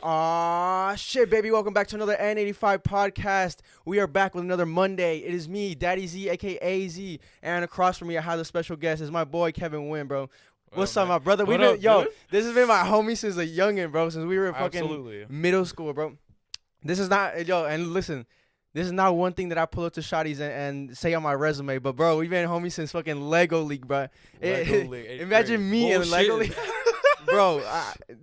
Aw, shit, baby. Welcome back to another N85 podcast. We are back with another Monday. It is me, Daddy Z, a.k.a. Z. And across from me, I have a special guest. It's my boy, Kevin Wynn, bro. What's up, my brother? What up, dude? This has been my homie since a youngin', bro. Since we were in fucking Absolutely. middle school, bro. This is not, and listen, this is not one thing that I pull up to shotties and say on my resume. But, bro, we've been homies since fucking Lego League, bro. Lego League. Imagine me in Lego Bullshit. League. Bro,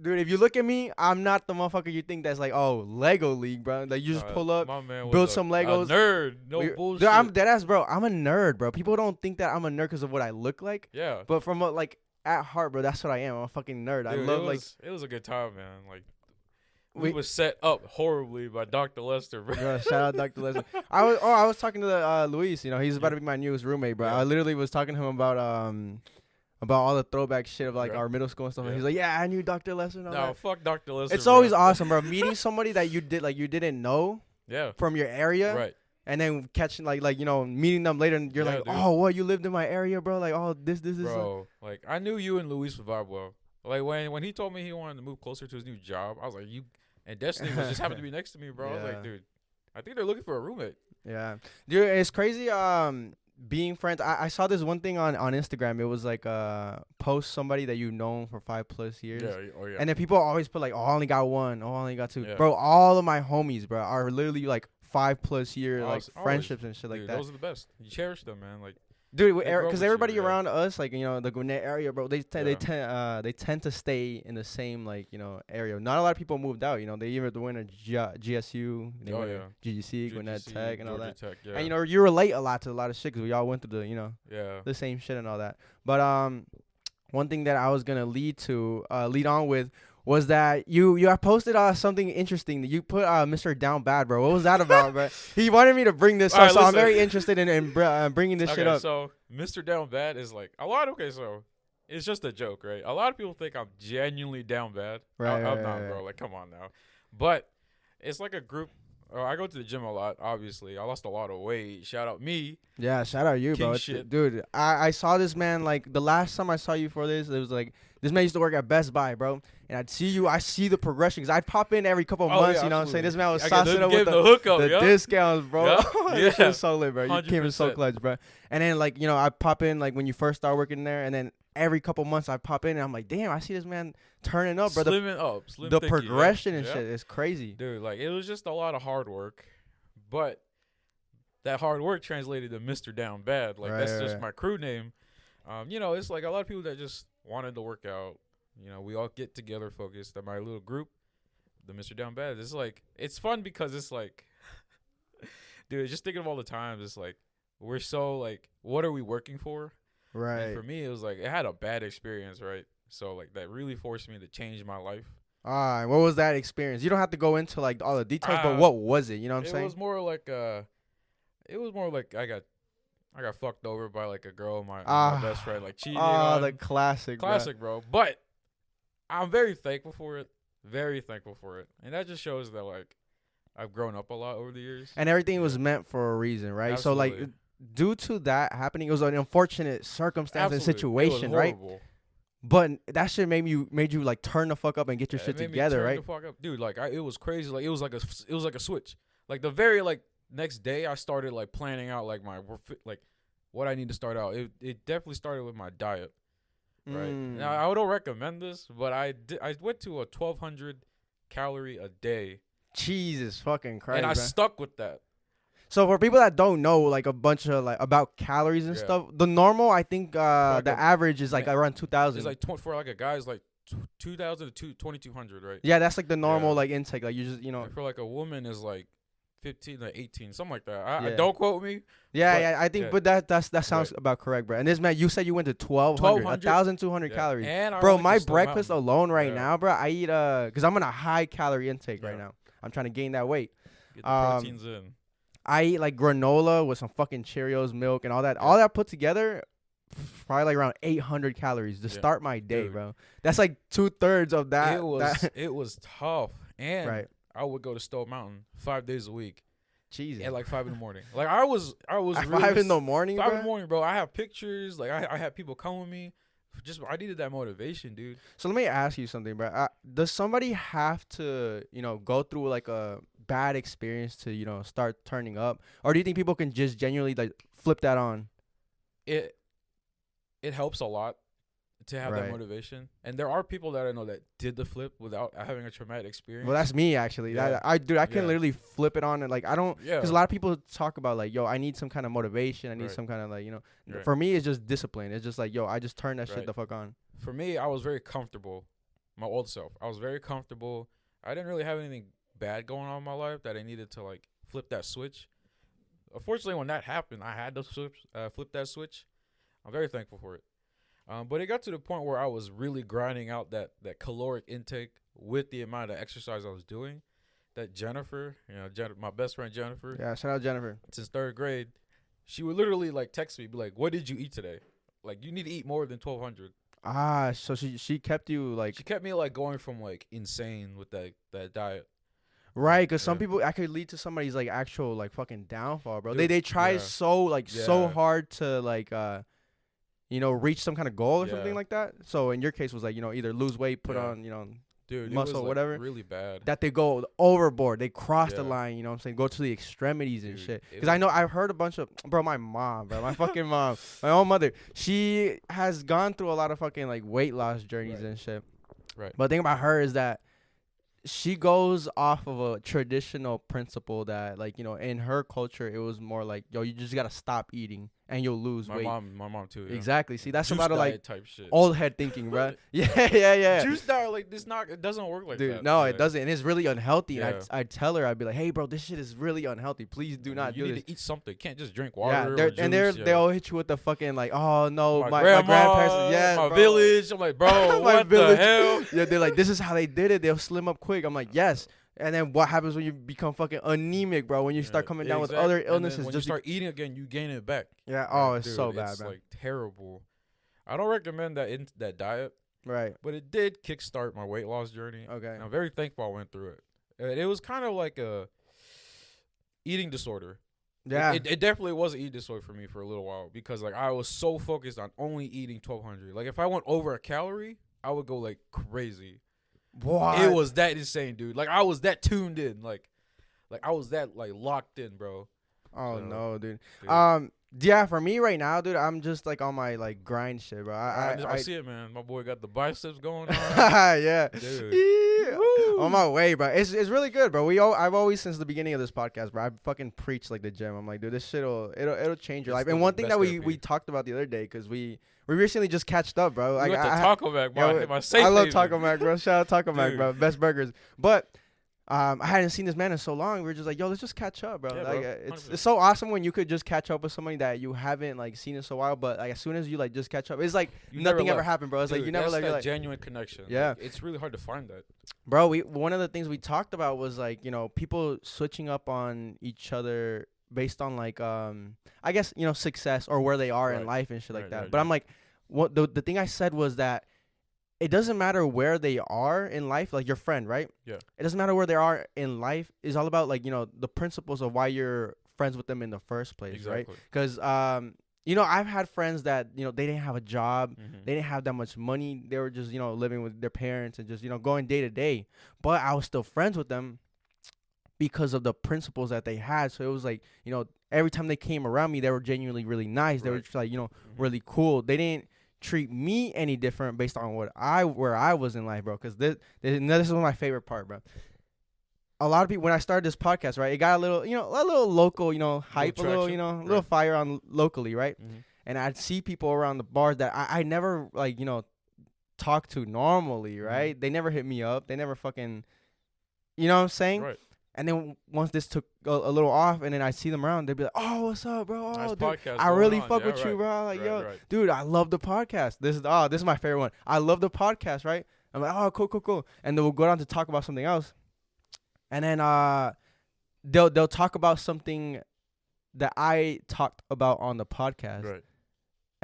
dude, if you look at me, I'm not the motherfucker you think that's like, oh, Lego League, bro. Like, you just pull up, My man was build a- some Legos. A nerd. No bullshit. Dude, I'm deadass, bro. I'm a nerd, bro. People don't think that I'm a nerd because of what I look like. Yeah. But from, like, at heart, bro, that's what I am. I'm a fucking nerd. I Dude, love, like, it was a good time, man. Like, we We- was set up horribly by Dr. Lester, bro. bro, shout out Dr. Leslie. I was talking to Luis, you know, he's about to be my newest roommate, bro. Yeah. I literally was talking to him about all the throwback shit of, like, Yeah. our middle school and stuff. And Yeah. he's like, yeah, I knew Dr. Leslie and all No, that. fuck Dr. Lester. It's bro. always awesome, bro. Meeting somebody that you didn't know Yeah. from your area. Right. And then catching like you know meeting them later and you're Yeah, like, dude. oh, what, you lived in my area, bro? Like, oh, this. Bro, like, I knew you and Luis would vibe well. Like, when he told me he wanted to move closer to his new job, I was like, you and Destiny was just happened to be next to me, bro. I was Yeah. like, dude, I think they're looking for a roommate. Yeah, dude, it's crazy. Being friends. I saw this one thing on Instagram. It was like post somebody that you've known for 5+ years. Yeah. Oh, yeah. And then people always put like, oh, I only got one. Oh, I only got two. Yeah. Bro, all of my homies, bro, are literally like 5+ year like Always- friendships and shit like Dude, that. those are the best. You cherish them, man. Like, Dude, They grow because with you, everybody yeah. around us, like, you know, the Gwinnett area, bro, they Yeah. tend to stay in the same, like, you know, area. Not a lot of people moved out, you know. They either went to GSU, they Oh, went yeah. to GGC, Gwinnett GGC, Tech, and all that. Georgia Tech, yeah. And, you know, you relate a lot to a lot of shit because we all went through the, you know, Yeah. the same shit and all that. But one thing that I was gonna lead on with was that you have posted something interesting that you put Mr. Down Bad, bro. What was that about, bro? He wanted me to bring this up, Alright, so I'm listen. very interested in bringing this shit Okay, up. so Mr. Down Bad is like a lot. Okay, so it's just a joke, right? A lot of people think I'm genuinely down bad. Right, I'm right, not, right. bro. Like, come on now. But it's like a group. I go to the gym a lot. Obviously, I lost a lot of weight. Shout out me. Yeah, shout out you, King bro. shit. Dude, I saw this man, like, the last time I saw you for this, it was like, this man used to work at Best Buy, bro. And I see the progression, because I'd pop in every couple of Oh, months, yeah, you know what I'm saying? absolutely. This man was I saucing get up the, with give the hookup, the yeah. discounts, bro. Yeah, This shit yeah. was so lit, bro. You came in so 100%. clutch, bro. And then, like, you know, I pop in, like, when you first start working there, and then every couple months I pop in, and I'm like, damn, I see this man turning up, bro. Slimming up, slim The thicky, yeah. progression and Yeah. shit is crazy. Dude, like, it was just a lot of hard work, but that hard work translated to Mr. Down Bad. Like, that's just Right. my crew name. You know, it's like a lot of people that just wanted to work out. You know, we all get together focused at my little group, the Mr. Down Bad. It's like, it's fun because it's like, dude, just thinking of all the times, it's like, we're so like, what are we working for? Right. And for me, it was like, it had a bad experience, right? So, like, that really forced me to change my life. What was that experience? You don't have to go into, like, all the details, but Ah, what was it? You know what I'm It saying? was more like I got fucked over by like a girl, my best friend, like cheating. Oh, on. the classic, bro. Classic, bro. But I'm very thankful for it. Very thankful for it, and that just shows that like I've grown up a lot over the years. And everything was meant for a reason, right? So, like, Absolutely. due to that happening, it was an unfortunate circumstance and Absolutely. It was situation, right? horrible. But that shit made you like turn the fuck up and get your Yeah, shit it made me together, turn right? the fuck up. Dude. Like it was crazy. Like it was like a switch. Like the very like next day, I started like planning out like like what I need to start out. It definitely started with my diet. Right. Mm. Now I don't recommend this, but I went to a 1,200 calorie a day, Jesus fucking Christ, and I bro. stuck with that. So for people that don't know, like, a bunch of, like, about calories and Yeah. stuff, the normal, I think, like the a- average is like ma- around 2,000. It's like for like a guy's like 2,000 to 2,200, right? Yeah, that's like the normal Yeah. like intake. Like, you just, you know. And for like a woman is like 15 to 18, something like that. I Yeah. don't quote me. Yeah, But- yeah, I think, yeah. but that sounds Right. about correct, bro. And this man, you said you went to 1,200, 1,200 Yeah. calories. And I Bro, went my to Stone breakfast Mountain. alone right Yeah. now, bro, I eat because I'm on a high calorie intake right Yeah. now. I'm trying to gain that weight. Get the um, proteins in. I eat like granola with some fucking Cheerios, milk, and all that. All that put together, probably like around 800 calories to Yeah. start my day, Dude. bro. That's like 2/3 of that. It was that- it was tough, and right. I would go to Stone Mountain 5 days a week Jesus. at like 5 in the morning. Like I was At really 5 in the morning, 5 in bro? the morning, bro. I have pictures. Like I had people come with me. I needed that motivation, dude. So let me ask you something, bro. Does somebody have to, go through like a bad experience to, start turning up, or do you think people can just genuinely like flip that on? It it helps a lot to have that Right. motivation. And there are people that I know that did the flip without having a traumatic experience. Well, that's me actually. Yeah. I can Yeah. literally flip it on, and like I don't, Yeah. because a lot of people talk about like, yo, I need some kind of motivation. I need Right. some kind of like, Right. for me it's just discipline. It's just like, yo, I just turn that shit Right. the fuck on. For me, I was very comfortable. My old self, I was very comfortable. I didn't really have anything bad going on in my life that I needed to like flip that switch. Unfortunately, when that happened, I had to flip that switch. I'm very thankful for it. But it got to the point where I was really grinding out that caloric intake with the amount of exercise I was doing. That Jennifer, my best friend Jennifer, Yeah, shout out Jennifer. since third grade, she would literally like text me, be like, "What did you eat today? Like, you need to eat more than 1,200." So she kept you like She kept me like going from like insane with that diet. right, because some Yeah. people that could lead to somebody's like actual like fucking downfall, bro. Dude, They try yeah. so Yeah. hard to like reach some kind of goal or something Yeah. like that. So in your case was like either lose weight, put Yeah. on Dude, it muscle, was, like, whatever. really bad. that they go overboard. They cross the Yeah. line, you know what I'm saying? Go to the extremities and Dude, shit. it Because I was- know I've heard a bunch of, bro, my mom, bro, my fucking mom, my own mother, she has gone through a lot of fucking like weight loss journeys Right. and shit. Right. But the thing about her is that she goes off of a traditional principle that like, in her culture, it was more like, yo, you just got to stop eating and you'll lose my weight. mom too. Yeah. Exactly. See, that's Juice a lot of like diet type shit. old head thinking, bro. Yeah. Juice diet, like it doesn't work like Dude, that. no, Yeah. it doesn't. And it's really unhealthy. Yeah. And I'd tell her, I'd be like, hey, bro, this shit is really unhealthy. Please do not You do need this. to eat something. You can't just drink Yeah, water. they'll hit you with the fucking like, oh no, my grandma, grandparents, yeah, my bro. village. I'm like, bro, My what village. the hell? Yeah, they're like, this is how they did it. They'll slim up quick. I'm like, yes. And then what happens when you become fucking anemic, bro? When you start coming down with Exactly. other And then illnesses, when just you start eating again, you gain it back. yeah. Like, Oh, it's dude, so bad, it's man. like terrible. I don't recommend that diet, Right. but it did kickstart my weight loss journey. Okay. And I'm very thankful I went through it. It was kind of like a eating disorder. Yeah. It definitely was an eating disorder for me for a little while because like I was so focused on only eating 1,200. Like if I went over a calorie, I would go like crazy. What? It was that insane, dude. Like I was that tuned in, like I was that like locked in, bro. Oh So, no, dude. dude. Yeah, for me right now, dude, I'm just like on my like grind shit, bro. I see it, man. My boy got the biceps going on. Yeah. Dude. Yeah. Woo. On my way, bro. It's really good, bro. I've always since the beginning of this podcast, bro. I fucking preach like the gym. I'm like, dude, this it'll change your It's life. the And one thing best that we therapy. talked about the other day, because we recently just catched up, bro. We Like went to I, Taco Mac, my safe I love haven. Taco Mac, bro. Shout out Taco Mac, Dude. bro. Best burgers. But I hadn't seen this man in so long. We were just like, yo, let's just catch up, bro. Yeah, Like bro. it's 100%. so awesome when you could just catch up with somebody that you haven't like seen in so while. But like as soon as you like just catch up, it's like You never nothing ever left. happened, bro. It's like Dude, you never that's like, that you're like genuine connection. Yeah. Like, it's really hard to find that. bro. One of the things we talked about was like people switching up on each other based on like I guess success or where they are in Right. life and shit like Right, that. right, But I'm right. like, what the thing I said was that it doesn't matter where they are in life, like your friend, right? Yeah. It doesn't matter where they are in life. It's all about like the principles of why you're friends with them in the first place, right? Exactly. Because I've had friends that they didn't have a job. Mhm. They didn't have that much money. They were just, living with their parents and just, going day to day. But I was still friends with them because of the principles that they had. So it was like, every time they came around me, they were genuinely really nice. They were Right. just like, Mhm. really cool. They didn't treat me any different based on where I was in life, bro. Because this is my favorite part, bro. A lot of people, when I started this podcast, right, it got a little, a little local, hype, a little, traction. a little Right. fire on locally, right? Mhm. And I'd see people around the bars that I never like talk to normally, right? They never hit me up. They never fucking, you know what I'm saying? Right. And then once this took a little off, and then I see them around, they'd be like, "Oh, what's up, bro? Oh, Nice dude, podcast I going really on. fuck Yeah, with you, right. bro. Like, Right, yo, right. dude, I love the podcast. This is my favorite one. I love the podcast, right? I'm like, oh, cool. And then we'll go down to talk about something else, and then they'll talk about something that I talked about on the podcast. Right.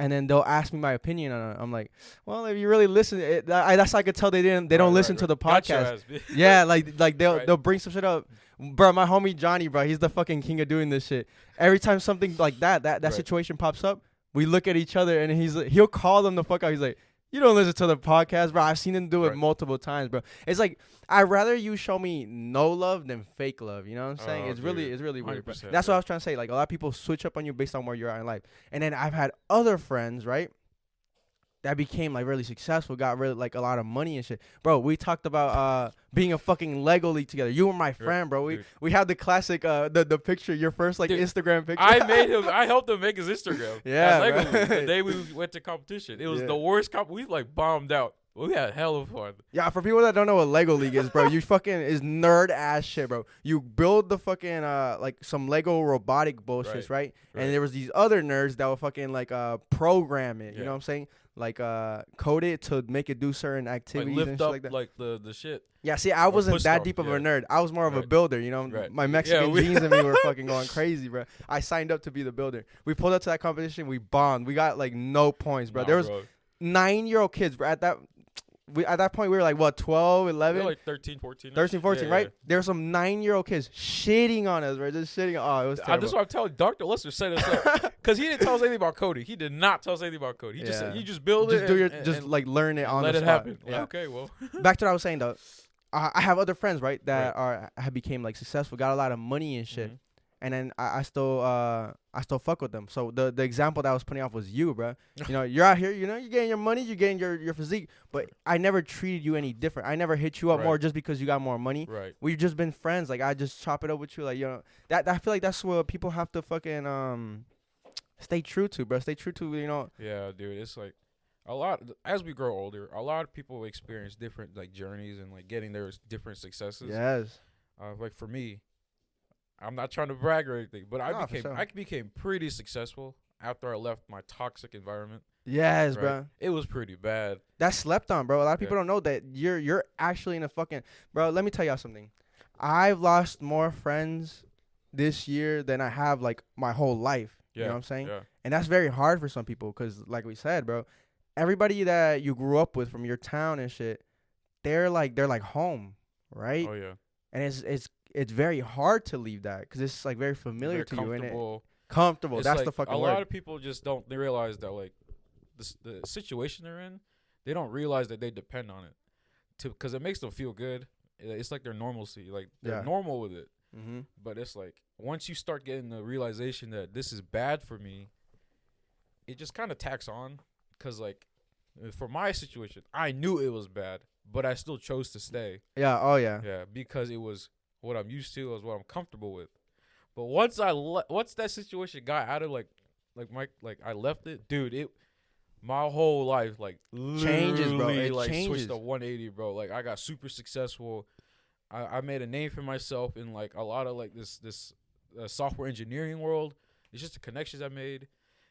And then they'll ask me my opinion on it. I'm like, well, if you really listen, that's how I could tell they don't listen to the Got your podcast. ass, bitch. Yeah, like they'll Right. they'll bring some shit up, bro. My homie Johnny, bro, he's the fucking king of doing this shit. Every time something like that Right. situation pops up, we look at each other and he'll call them the fuck out. He's like, You don't listen to the podcast, bro. I've seen him do it Right. multiple times, bro. It's like I'd rather you show me no love than fake love. You know what I'm saying? Oh, It's really, dude. it's really weird. Bro. 100%, That's what bro. I was trying to say. Like a lot of people switch up on you based on where you're at in life. And then I've had other friends, right, that became like really successful, got really like a lot of money and shit. Bro, we talked about being a fucking Lego League together. You were my friend, bro. Dude. We had the classic the picture, your first like Dude, Instagram picture. I helped him make his Instagram. Yeah, At Lego bro. League, the day we went to competition. It was Yeah. the worst we like bombed out. We had hell of fun. Yeah, for people that don't know what Lego League is, bro, you fucking is nerd ass shit, bro. You build the fucking like some Lego robotic bullshit, right? Right. And there was these other nerds that would fucking like program it. You Yeah. know what I'm saying? Like code it to make it do certain Like activities and lift shit up like that. like the shit. Yeah, see, I or wasn't push that stuff, deep of a yeah. nerd. I was more of a Right. builder, you know. Right. My Mexican we- genes and me were fucking going crazy, bro. I signed up to be the builder. We pulled up to that competition. We bombed. We got like no points, bro. Nah, There was bro. 9-year-old kids, bro. At that point, we were like, what, 12, We 11? were like 13, 14. 13, 14, Yeah, right? yeah. There were some 9-year-old kids shitting on us, bro. Just shitting. Oh, it was That's terrible. what I'm telling Dr. Lester set us up. Because he didn't tell us anything about coding. He did not tell us anything about coding. He just said, Yeah. you just build Just it do your, and, just and like learn it on let the it spot. happen. Yeah. Like, okay, well. Back to what I was saying though. I have other friends, right, that have became like successful, got a lot of money and shit. Mhm. And then I still fuck with them. So the example that I was putting off was you, bro. You know, you're out here, you know, you're getting your money, you're getting your physique, but I never treated you any different. I never hit you up Right. more just because you got more money. Right. We've just been friends. Like I just chop it up with you, like, you know, that I feel like that's what people have to fucking stay true to, bro. Stay true to, you know. Yeah, dude. It's like a lot, as we grow older, a lot of people experience different like journeys and like getting their different successes. Yes. Like for me, I'm not trying to brag or anything, but No, for sure. I became pretty successful after I left my toxic environment. Yes, Right. bro. It was pretty bad. That's slept on, bro. A lot of people Yeah. don't know that you're actually in a fucking bro. Let me tell y'all something. I've lost more friends this year than I have like my whole life. Yeah. You know what I'm saying? Yeah. And that's very hard for some people because, like we said, bro, everybody that you grew up with from your town and shit, they're like home, right? Oh yeah. And it's very hard to leave that because it's like very familiar Very to you and it comfortable. comfortable. It's That's like the fucking a word. lot of people just don't. They realize that like the situation they're in, they don't realize that they depend on it, because it makes them feel good. It's like their normalcy. Like they're Yeah. normal with it. Mm-hmm. But it's like once you start getting the realization that this is bad for me, it just kind of tacks on. Cause like for my situation, I knew it was bad, but I still chose to stay. Yeah. Oh yeah. Yeah, because it was what I'm used to, it was what I'm comfortable with. But once once that situation got out of I left it, dude. My whole life Changes, bro. literally, It changes. switched to 180, bro. Like I got super successful. I made a name for myself in like a lot of like this software engineering world. It's just the connections I made,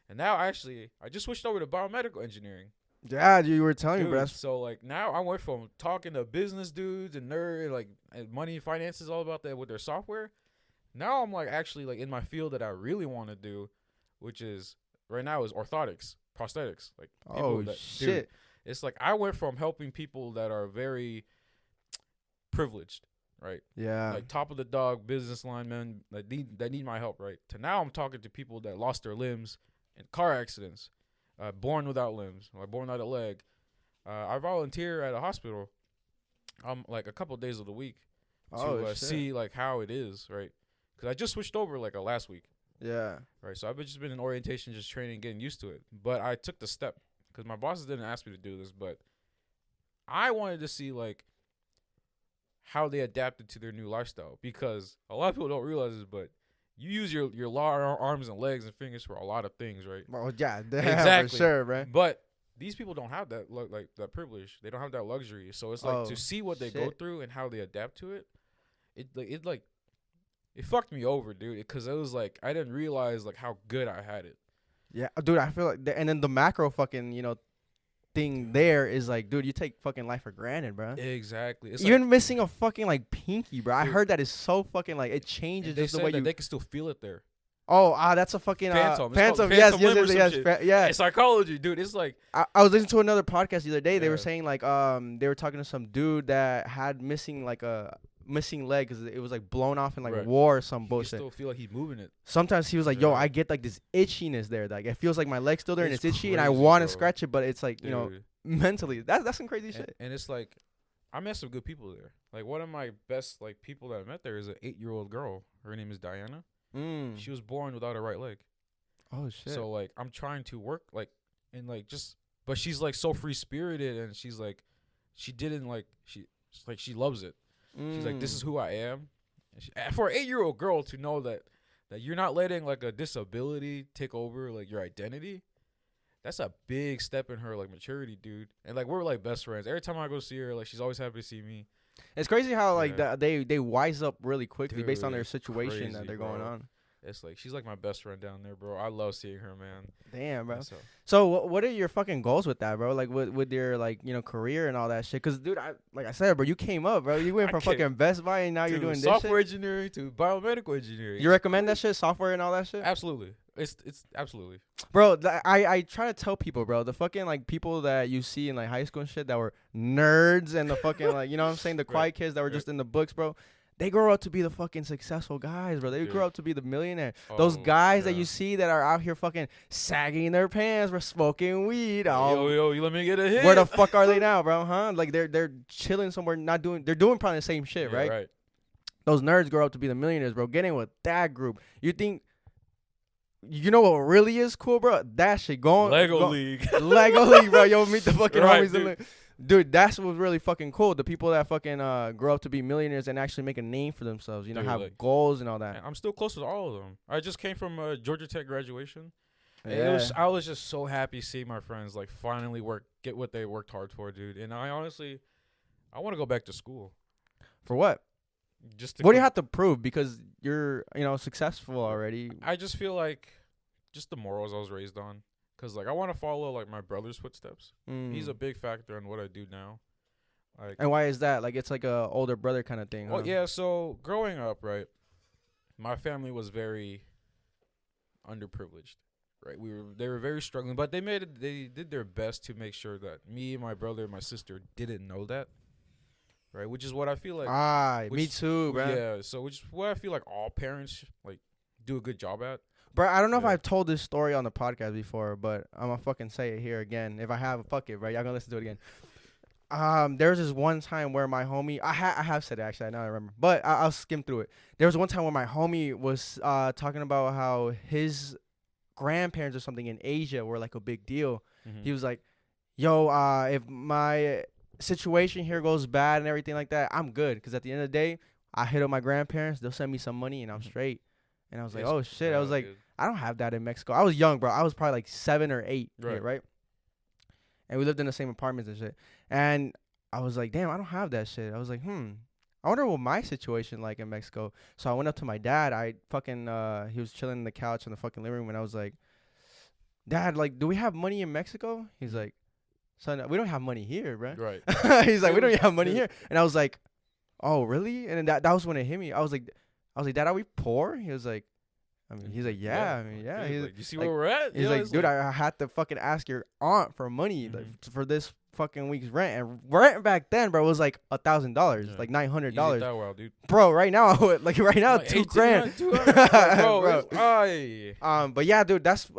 and now actually I just switched over to biomedical engineering. Yeah, you were telling me, Dude, bro. That's so like now I went from talking to business dudes and nerd and money, finances, all about that with their software. Now I'm like actually like in my field that I really want to do, which is right now is orthotics, prosthetics. Like people oh that, shit. Dude, it's like I went from helping people that are very privileged, right? Yeah. Like top of the dog business linemen that need my help, right? To now I'm talking to people that lost their limbs in car accidents. Born without limbs, or born without a leg. I volunteer at a hospital, like a couple of days of the week to Oh, shit. see like how it is, right? Because I just switched over like last week, Yeah. right? So I've just been in orientation, just training, getting used to it. But I took the step because my bosses didn't ask me to do this, but I wanted to see like how they adapted to their new lifestyle, because a lot of people don't realize this, but you use your arms and legs and fingers for a lot of things, right? Oh yeah. Exactly. For sure, bro. But these people don't have that like that privilege. They don't have that luxury. So it's like Oh, to see what they go shit. through and how they adapt to it. It fucked me over, dude. Because it was like I didn't realize like how good I had it. Yeah, dude. I feel like, and then the macro fucking thing there is like, dude, you take fucking life for granted, bro. Exactly. It's Even like, missing a fucking like pinky, bro. I Dude. heard that is so fucking like it changes they just the said way that you. they can still feel it there. Oh, that's a fucking Phantom. It's called phantom. phantom Yes, limb or yes, some yes, shit. yeah. It's psychology, dude. It's like I was listening to another podcast the other day. They were Yeah. saying like they were talking to some dude that had missing like a missing leg because it was like blown off in like Right. war or some you can bullshit. still feel like he's moving it. Sometimes he was like, "Yo, Yeah. I get like this itchy-ness there. Like it feels like my leg's still there and It's it's itchy, and I crazy, want to bro. scratch it, but it's like Dude. mentally. That's some crazy shit. And it's like, I met some good people there. Like one of my best like people that I met there is an 8-year-old girl. Her name is Diana. She was born without a right leg. Oh shit. So like I'm trying to work like and like just, but she's like so free spirited and she's like, she didn't like she loves it. She's like, this is who I am. And for an 8-year-old girl to know that you're not letting like a disability take over like your identity, that's a big step in her like maturity, dude. And like we're like best friends. Every time I go see her, like she's always happy to see me. It's crazy how like they wise up really quickly, dude, based on their situation crazy, that they're bro. going on. It's like she's like my best friend down there, bro. I love seeing her, man. Damn, bro. So So what are your fucking goals with that, bro? Like with your like career and all that shit? Cause dude, like I said, bro, you came up, bro. You went from fucking Best Buy and now you're doing this software shit? engineering to biomedical engineering. You recommend that shit, software and all that shit? Absolutely. It's absolutely. Bro, I try to tell people, bro, the fucking like people that you see in like high school and shit that were nerds and the fucking like, you know what I'm saying, the quiet kids that were just in the books, bro. They grow up to be the fucking successful guys, bro. They grow up to be the millionaire. Those guys that you see that are out here fucking sagging their pants for smoking weed. Yo, you let me get a hit. Where the fuck are they now, bro? Huh? Like they're chilling somewhere, they're doing probably the same shit, right? Right. Those nerds grow up to be the millionaires, bro. Getting with that group. You think, you know what really is cool, bro? That shit going Lego League. Lego League, bro. Yo, meet the fucking Right, homies. dude. Dude, that's what's really fucking cool. The people that fucking grow up to be millionaires and actually make a name for themselves. You know, Dude, have like, goals and all that. I'm still close with all of them. I just came from Georgia Tech graduation. And Yeah. I was just so happy seeing my friends like finally get what they worked hard for, dude. And I honestly, I want to go back to school. For what? Just to What do you have to prove? Because you're, successful already. I just feel like just the morals I was raised on. Cause like I want to follow like my brother's footsteps. He's a big factor in what I do now. Like, and why is that? Like it's like a older brother kind of thing. well, huh? yeah. So growing up, right, my family was very underprivileged. Right, they were very struggling, but they did their best to make sure that me, my brother, and my sister didn't know that. Right, which is what I feel like. Me too, bro. Yeah, so which is what I feel like all parents like do a good job at. Bro, I don't know if Yeah. I've told this story on the podcast before, but I'm gonna fucking say it here again. If I have, fuck it, bro. Y'all gonna listen to it again. There was this one time where my homie, I have said it actually, now I remember, but I'll skim through it. There was one time where my homie was talking about how his grandparents or something in Asia were like a big deal. Mm-hmm. He was like, yo, if my situation here goes bad and everything like that, I'm good. Because at the end of the day, I hit up my grandparents, they'll send me some money and I'm straight. And I was like, oh shit. I was like, I don't have that in Mexico. I was young, bro. I was probably like 7 or 8, right? And we lived in the same apartments and shit. And I was like, damn, I don't have that shit. I was like, I wonder what my situation like in Mexico. So I went up to my dad. I fucking he was chilling on the couch in the fucking living room, and I was like, Dad, like, do we have money in Mexico? He's like, son, we don't have money here, bro. Right. He's like, we don't have money here. And I was like, oh, really? And then that was when it hit me. I was like, Dad, are we poor? He was like, he's like, yeah. He's like, you see like, where we're at? He's like, dude, I had to fucking ask your aunt for money like, for this fucking week's rent. And rent back then, bro, was like $1,000, like $900. That well, dude. Bro, right now, like like $2 grand. Bro. But yeah, dude, that's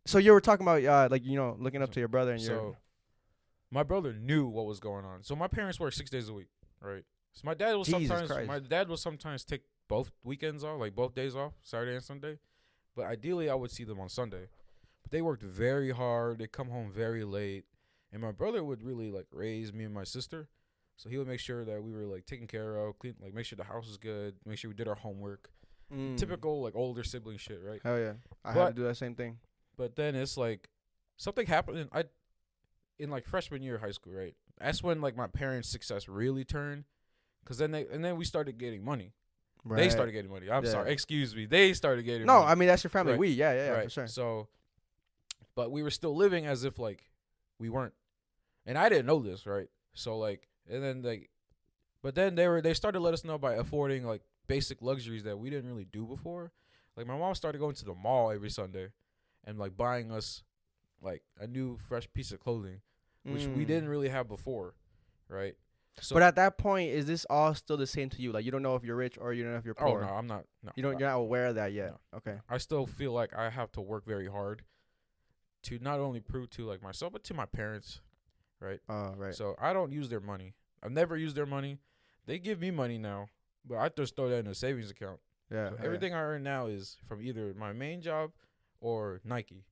so you were talking about like looking up to your brother and your. My brother knew what was going on. So my parents work 6 days a week, right? So my dad will sometimes take both weekends off, like both days off, Saturday and Sunday. But ideally, I would see them on Sunday. But they worked very hard. They come home very late. And my brother would really like raise me and my sister. So he would make sure that we were like taken care of, clean, like make sure the house was good, make sure we did our homework. Typical like older sibling shit, right? Hell yeah. I had to do that same thing. But then it's like something happened in like freshman year of high school, right? That's when like my parents' success really turned. Cause then we started getting money. Right. They started getting money. I'm sorry. Excuse me. They started getting money. No, I mean, that's your family. Right. Yeah, right. For sure. So, but we were still living as if like we weren't. And I didn't know this, right? So like, and then like, but then they started to let us know by affording like basic luxuries that we didn't really do before. Like my mom started going to the mall every Sunday and like buying us like a new fresh piece of clothing, which we didn't really have before, right? So, but at that point, is this all still the same to you? Like you don't know if you're rich or you don't know if you're poor. Oh no, I'm not. No, you're not aware of that yet. No. Okay. I still feel like I have to work very hard to not only prove to like myself but to my parents, right? Right. So I don't use their money. I've never used their money. They give me money now, but I just throw that in a savings account. Yeah. So everything I earn now is from either my main job or Nike.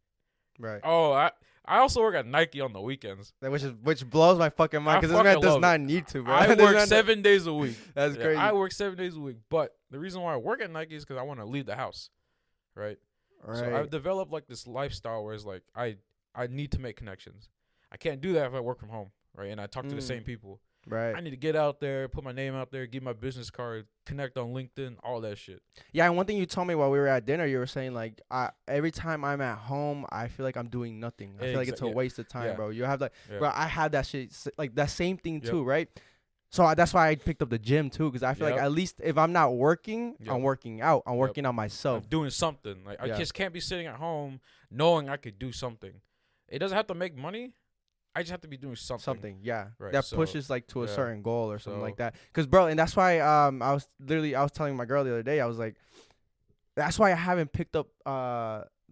Right. Oh, I also work at Nike on the weekends. Which blows my fucking mind I because this man fucking does love not need to, bro. I This work man- 7 days a week. That's Yeah, crazy. I work 7 days a week, but the reason why I work at Nike is because I want to leave the house, right? Right. So I've developed like this lifestyle where it's like I need to make connections. I can't do that if I work from home, right? And I talk to the same people. right. I need to get out there, put my name out there, give my business card, connect on LinkedIn, all that shit. Yeah, and one thing you told me while we were at dinner, you were saying like, every time I'm at home, I feel like I'm doing nothing. I feel like it's a Yeah. waste of time, Yeah. bro. You have like, Yeah. bro, I had that shit, like that same thing Yep. too, right? So that's why I picked up the gym too, because I feel like Yep. at least if I'm not working, Yep. I'm working out. I'm Yep. working on myself. I'm doing something. Like I Yeah. just can't be sitting at home knowing I could do something. It doesn't have to make money. I just have to be doing something. Yeah, Right, that so, pushes like to a yeah, certain goal or something like so- that. Cause bro, and that's why I was telling my girl the other day, I was like, that's why I haven't picked up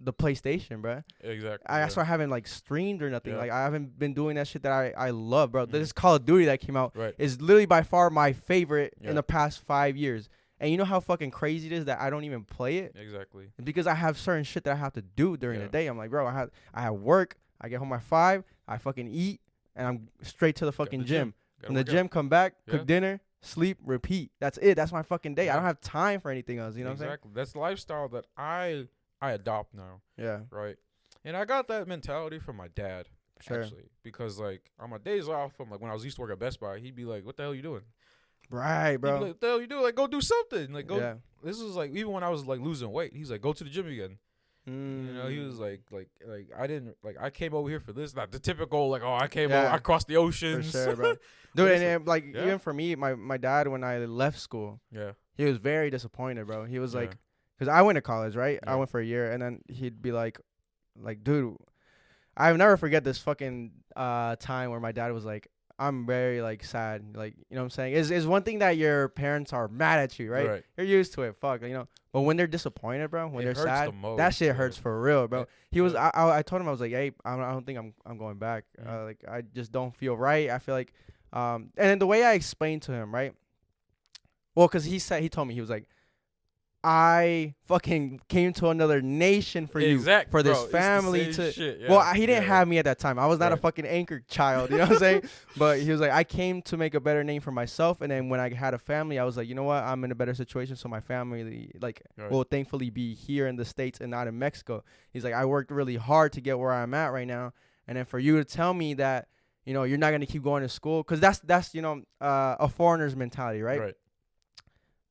the PlayStation, bro. Exactly. That's why I haven't like streamed or nothing. Yeah. Like I haven't been doing that shit that I love, bro. Mhm. This Call of Duty that came out Right. is literally by far my favorite Yeah. in the past 5 years. And you know how fucking crazy it is that I don't even play it Exactly. because I have certain shit that I have to do during the Yeah. day. I'm like, bro, I have work. I get home at 5. I fucking eat, and I'm straight to the fucking the gym. Gotta From the work out. gym, come back, Yeah. cook dinner, sleep, repeat. That's it. That's my fucking day. I Yeah. don't have time for anything else. You know Exactly. That's the lifestyle that I adopt now, what I'm saying? right? And I got that mentality from my dad, Sure. actually, because like on my days off, from like when I was used to work at Best Buy, he'd be like, "What the hell you doing?" Yeah. Right, He'd be bro. like, "What the hell you doing? Like, go do something. Like, go." Yeah. This was like even when I was like losing weight, he's like, "Go to the gym again." You know, he was Mm. like I didn't like I came over here for this, not the typical like, oh, I came Yeah. over, I crossed the For oceans. sure, bro. Dude, But it's and like yeah. even for me, my dad when I left school, Yeah. he was very disappointed, bro. He was Yeah. like, because I went to college, right? I Yeah. went for a year, and then he'd be like, dude, I'll never forget this fucking time where my dad was like, I'm very like sad, like you know what I'm saying. Is one thing that your parents are mad at you, right? You're used to it, fuck, you know. But when they're disappointed, bro, when It they're hurts sad, the most, that shit yeah. hurts for real, bro. Yeah. He was, Yeah. I told him, I was like, hey, I don't think I'm going back. Mhm. Like I just don't feel right. I feel like, and then the way I explained to him, right? Well, cause he told me, he was like, I fucking came to another nation for you, Exact- for this bro, it's the family same to. shit, Well, yeah, he didn't yeah. have me at that time. I was not a Right. fucking anchor child, you know what I'm saying? But he was like, I came to make a better name for myself, and then when I had a family, I was like, you know what? I'm in a better situation, so my family like Right. will thankfully be here in the States and not in Mexico. He's like, I worked really hard to get where I'm at right now, and then for you to tell me that, you know, you're not gonna keep going to school, cause that's you know a foreigner's mentality, right? Right.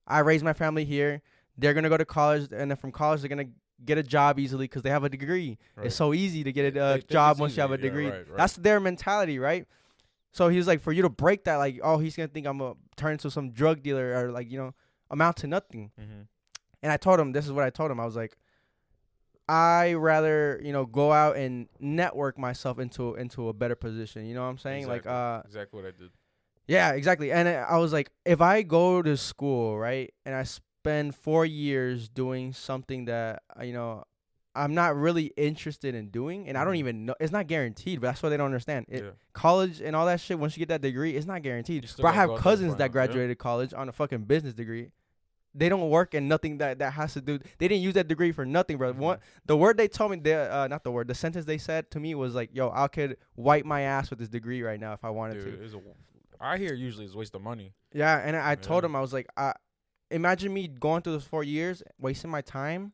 I raised my family here. They're gonna go to college, and then from college they're gonna get a job easily because they have a degree. Right. It's so easy to get They a think job it's once you have a easy. Yeah, degree. right, right. That's their mentality, right? So he was like, for you to break that, like, oh, he's gonna think I'm gonna turn into some drug dealer or like, you know, amount to nothing. Mm-hmm. And I told him, this is what I told him. I was like, I rather, you know, go out and network myself into a better position. You know what I'm saying? Exactly. Like, Exactly what I did. yeah, exactly. And I was like, if I go to school, right, and I spend 4 years doing something that, you know, I'm not really interested in doing, and I don't Mhm. even know, it's not guaranteed, but that's what they don't understand. Yeah. College and all that shit, once you get that degree, it's not guaranteed. You still But I gotta have go out to the cousins that finals, yeah. graduated college on a fucking business degree. They don't work in nothing that has to do. They didn't use that degree for nothing, bro. Mhm. The word they told me, not the word, the sentence they said to me was like, "Yo, I could wipe my ass with this degree right now if I wanted Dude, to." it's I hear usually it's a waste of money. Yeah, and I told Yeah. him, I was like, imagine me going through those 4 years, wasting my time,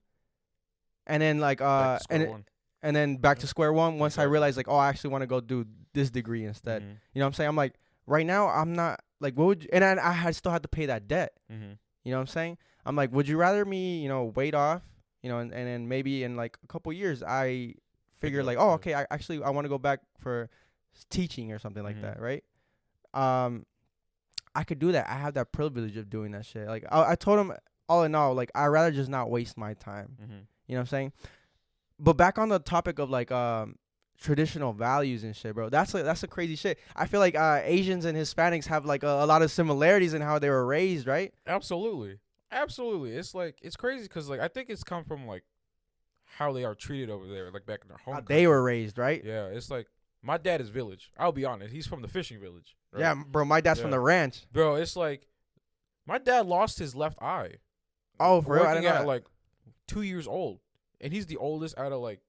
and then like Back to square and one. and then back to square one once I Exactly. realized like, oh, I actually want to go do this degree instead. Mhm. You know what I'm saying? I'm like, right now I'm not like, what would you, and I had still had to pay that debt. Mhm. You know what I'm saying? I'm like, would you rather me, you know, wait off, you know, and then maybe in like a couple years I figure up, like, oh, yeah. okay, I want to go back for teaching or something like Mhm. that, right? I could do that. I have that privilege of doing that shit. Like I told him all in all, like I'd rather just not waste my time. Mhm. You know what I'm saying? But back on the topic of like traditional values and shit, bro. That's a crazy shit. I feel like Asians and Hispanics have like a lot of similarities in how they were raised, right? Absolutely. Absolutely. It's like it's crazy because like I think it's come from like how they are treated over there, like back in their home. How country. they were raised, right? Yeah, it's like my dad is village. I'll be honest, he's from the fishing village. Right? Yeah, bro. My dad's from Yeah. the ranch. Bro, it's like my dad lost his left eye. Oh, for real? I Working didn't know at that. like 2 years old, and he's the oldest out of like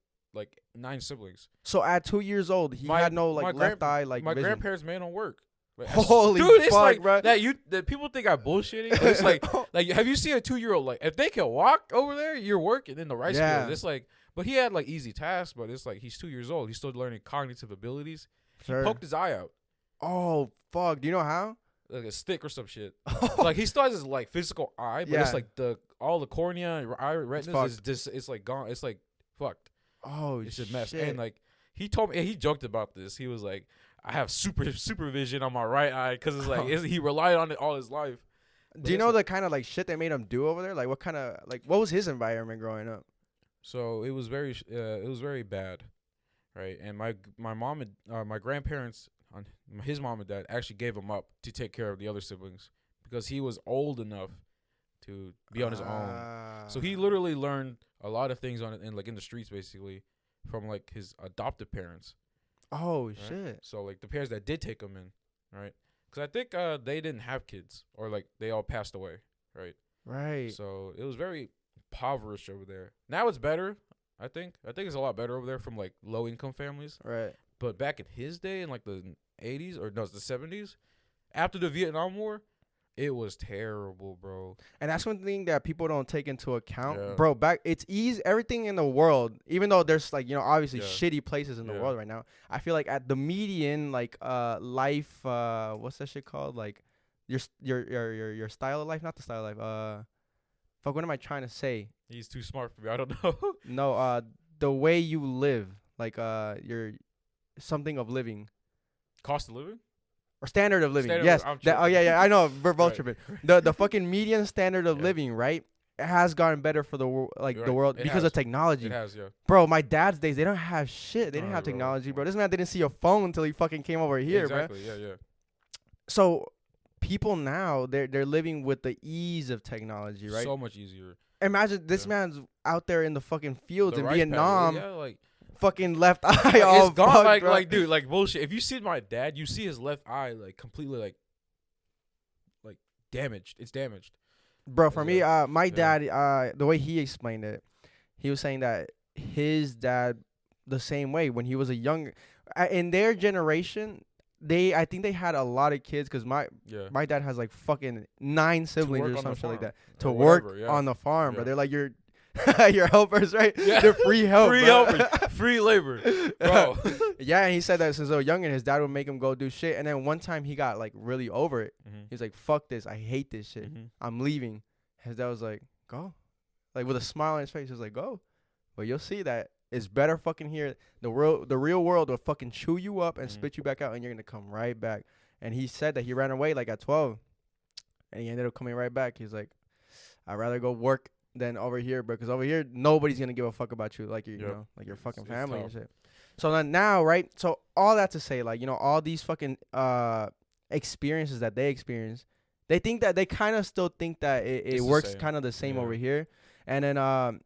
9 siblings. So at 2 years old, he My- had no my like left eye like My vision. grandparents made him work. Like, Holy dude, it's fuck, like bro. that people think I'm bullshitting. But it's like have you seen a 2-year-old? Like if they can walk over there, you're working in the rice Yeah. field. It's like, but he had like easy tasks. But it's like he's 2 years old. He's still learning cognitive abilities. Sure. Poked his eye out Oh fuck! Do you know how? like a stick or some shit. Like he still has his like physical eye, but Yeah. it's like all the cornea and eye retinas fucked. is just it's like gone. It's like fucked. Oh It's a mess. shit. And like he told me, he joked about this. He was like, I have supervision on my right eye because it's like he relied on it all his life. Do you know the kind of like shit they made him do over there? Like what kind of like what was his environment growing up? So it was very bad, right? And my mom and my grandparents, his mom and dad actually gave him up to take care of the other siblings because he was old enough to be on his own. So he literally learned a lot of things in the streets basically from like his adoptive parents. Oh Right? shit! So like the parents that did take him in, right? Because I think they didn't have kids or like they all passed away, right? Right. So it was very impoverished over there. Now it's better, I think. I think it's a lot better over there from like low income families. Right. But back in his day, in like the 80s or no, it's the 70s, after the Vietnam War, it was terrible, bro. And that's one thing that people don't take into account, Yeah. bro. It's easy. Everything in the world, even though there's like obviously Yeah. shitty places in the Yeah. world right now. I feel like at the median, like life, what's that shit called? Like your style of life, not the style of life. Fuck, what am I trying to say? He's too smart for me. I don't know. No, the way you live, like your something of living Cost of living? or standard of living. Standard of Yes. I'm That, oh tripping. yeah, I know. We're both Right. tripping. The fucking median standard of Yeah. living, right? It has gotten better for the You're the right. world It because has. of technology. It has, yeah. Bro, my dad's days, they don't have shit. They didn't Nah, have bro. technology, bro. This man didn't see a phone until he fucking came over here, bro. Exactly, yeah. So people now they're living with the ease of technology, right? So much easier. Imagine this Yeah. man's out there in the fucking fields The in rice paddy, Vietnam, yeah, like fucking left eye all it's gone. fucked, bro. Like, dude, like bullshit. If you see my dad, you see his left eye like completely like damaged. It's damaged. Bro, for me, my Yeah. dad, the way he explained it, he was saying that his dad, the same way when he was a young, in their generation, I think they had a lot of kids because Yeah. my dad has like fucking 9 siblings work or on the something like farm that to or work whatever, yeah. on the farm, bro. Yeah. They're like your helpers, right? Yeah. They're free help, Free bro. helpers. Free labor. Bro. Yeah, and he said that since they were young, and his dad would make him go do shit. And then one time he got like really over it. Mhm. He was like, "Fuck this! I hate this shit. Mhm. I'm leaving." His dad was like, "Go," like with a smile on his face. He was like, "Go," but you'll see that it's better fucking here. The real world will fucking chew you up and Mhm. spit you back out, and you're gonna come right back. And he said that he ran away like at 12, and he ended up coming right back. He's like, "I'd rather go work than over here, bro, because over here nobody's gonna give a fuck about you, like you Yep. know, like your fucking It's family and tough. shit." So then now, right? So all that to say, like all these fucking experiences that they experience, they think that they kind of still think that it It's the works same. kind of the same Yeah. over here. And then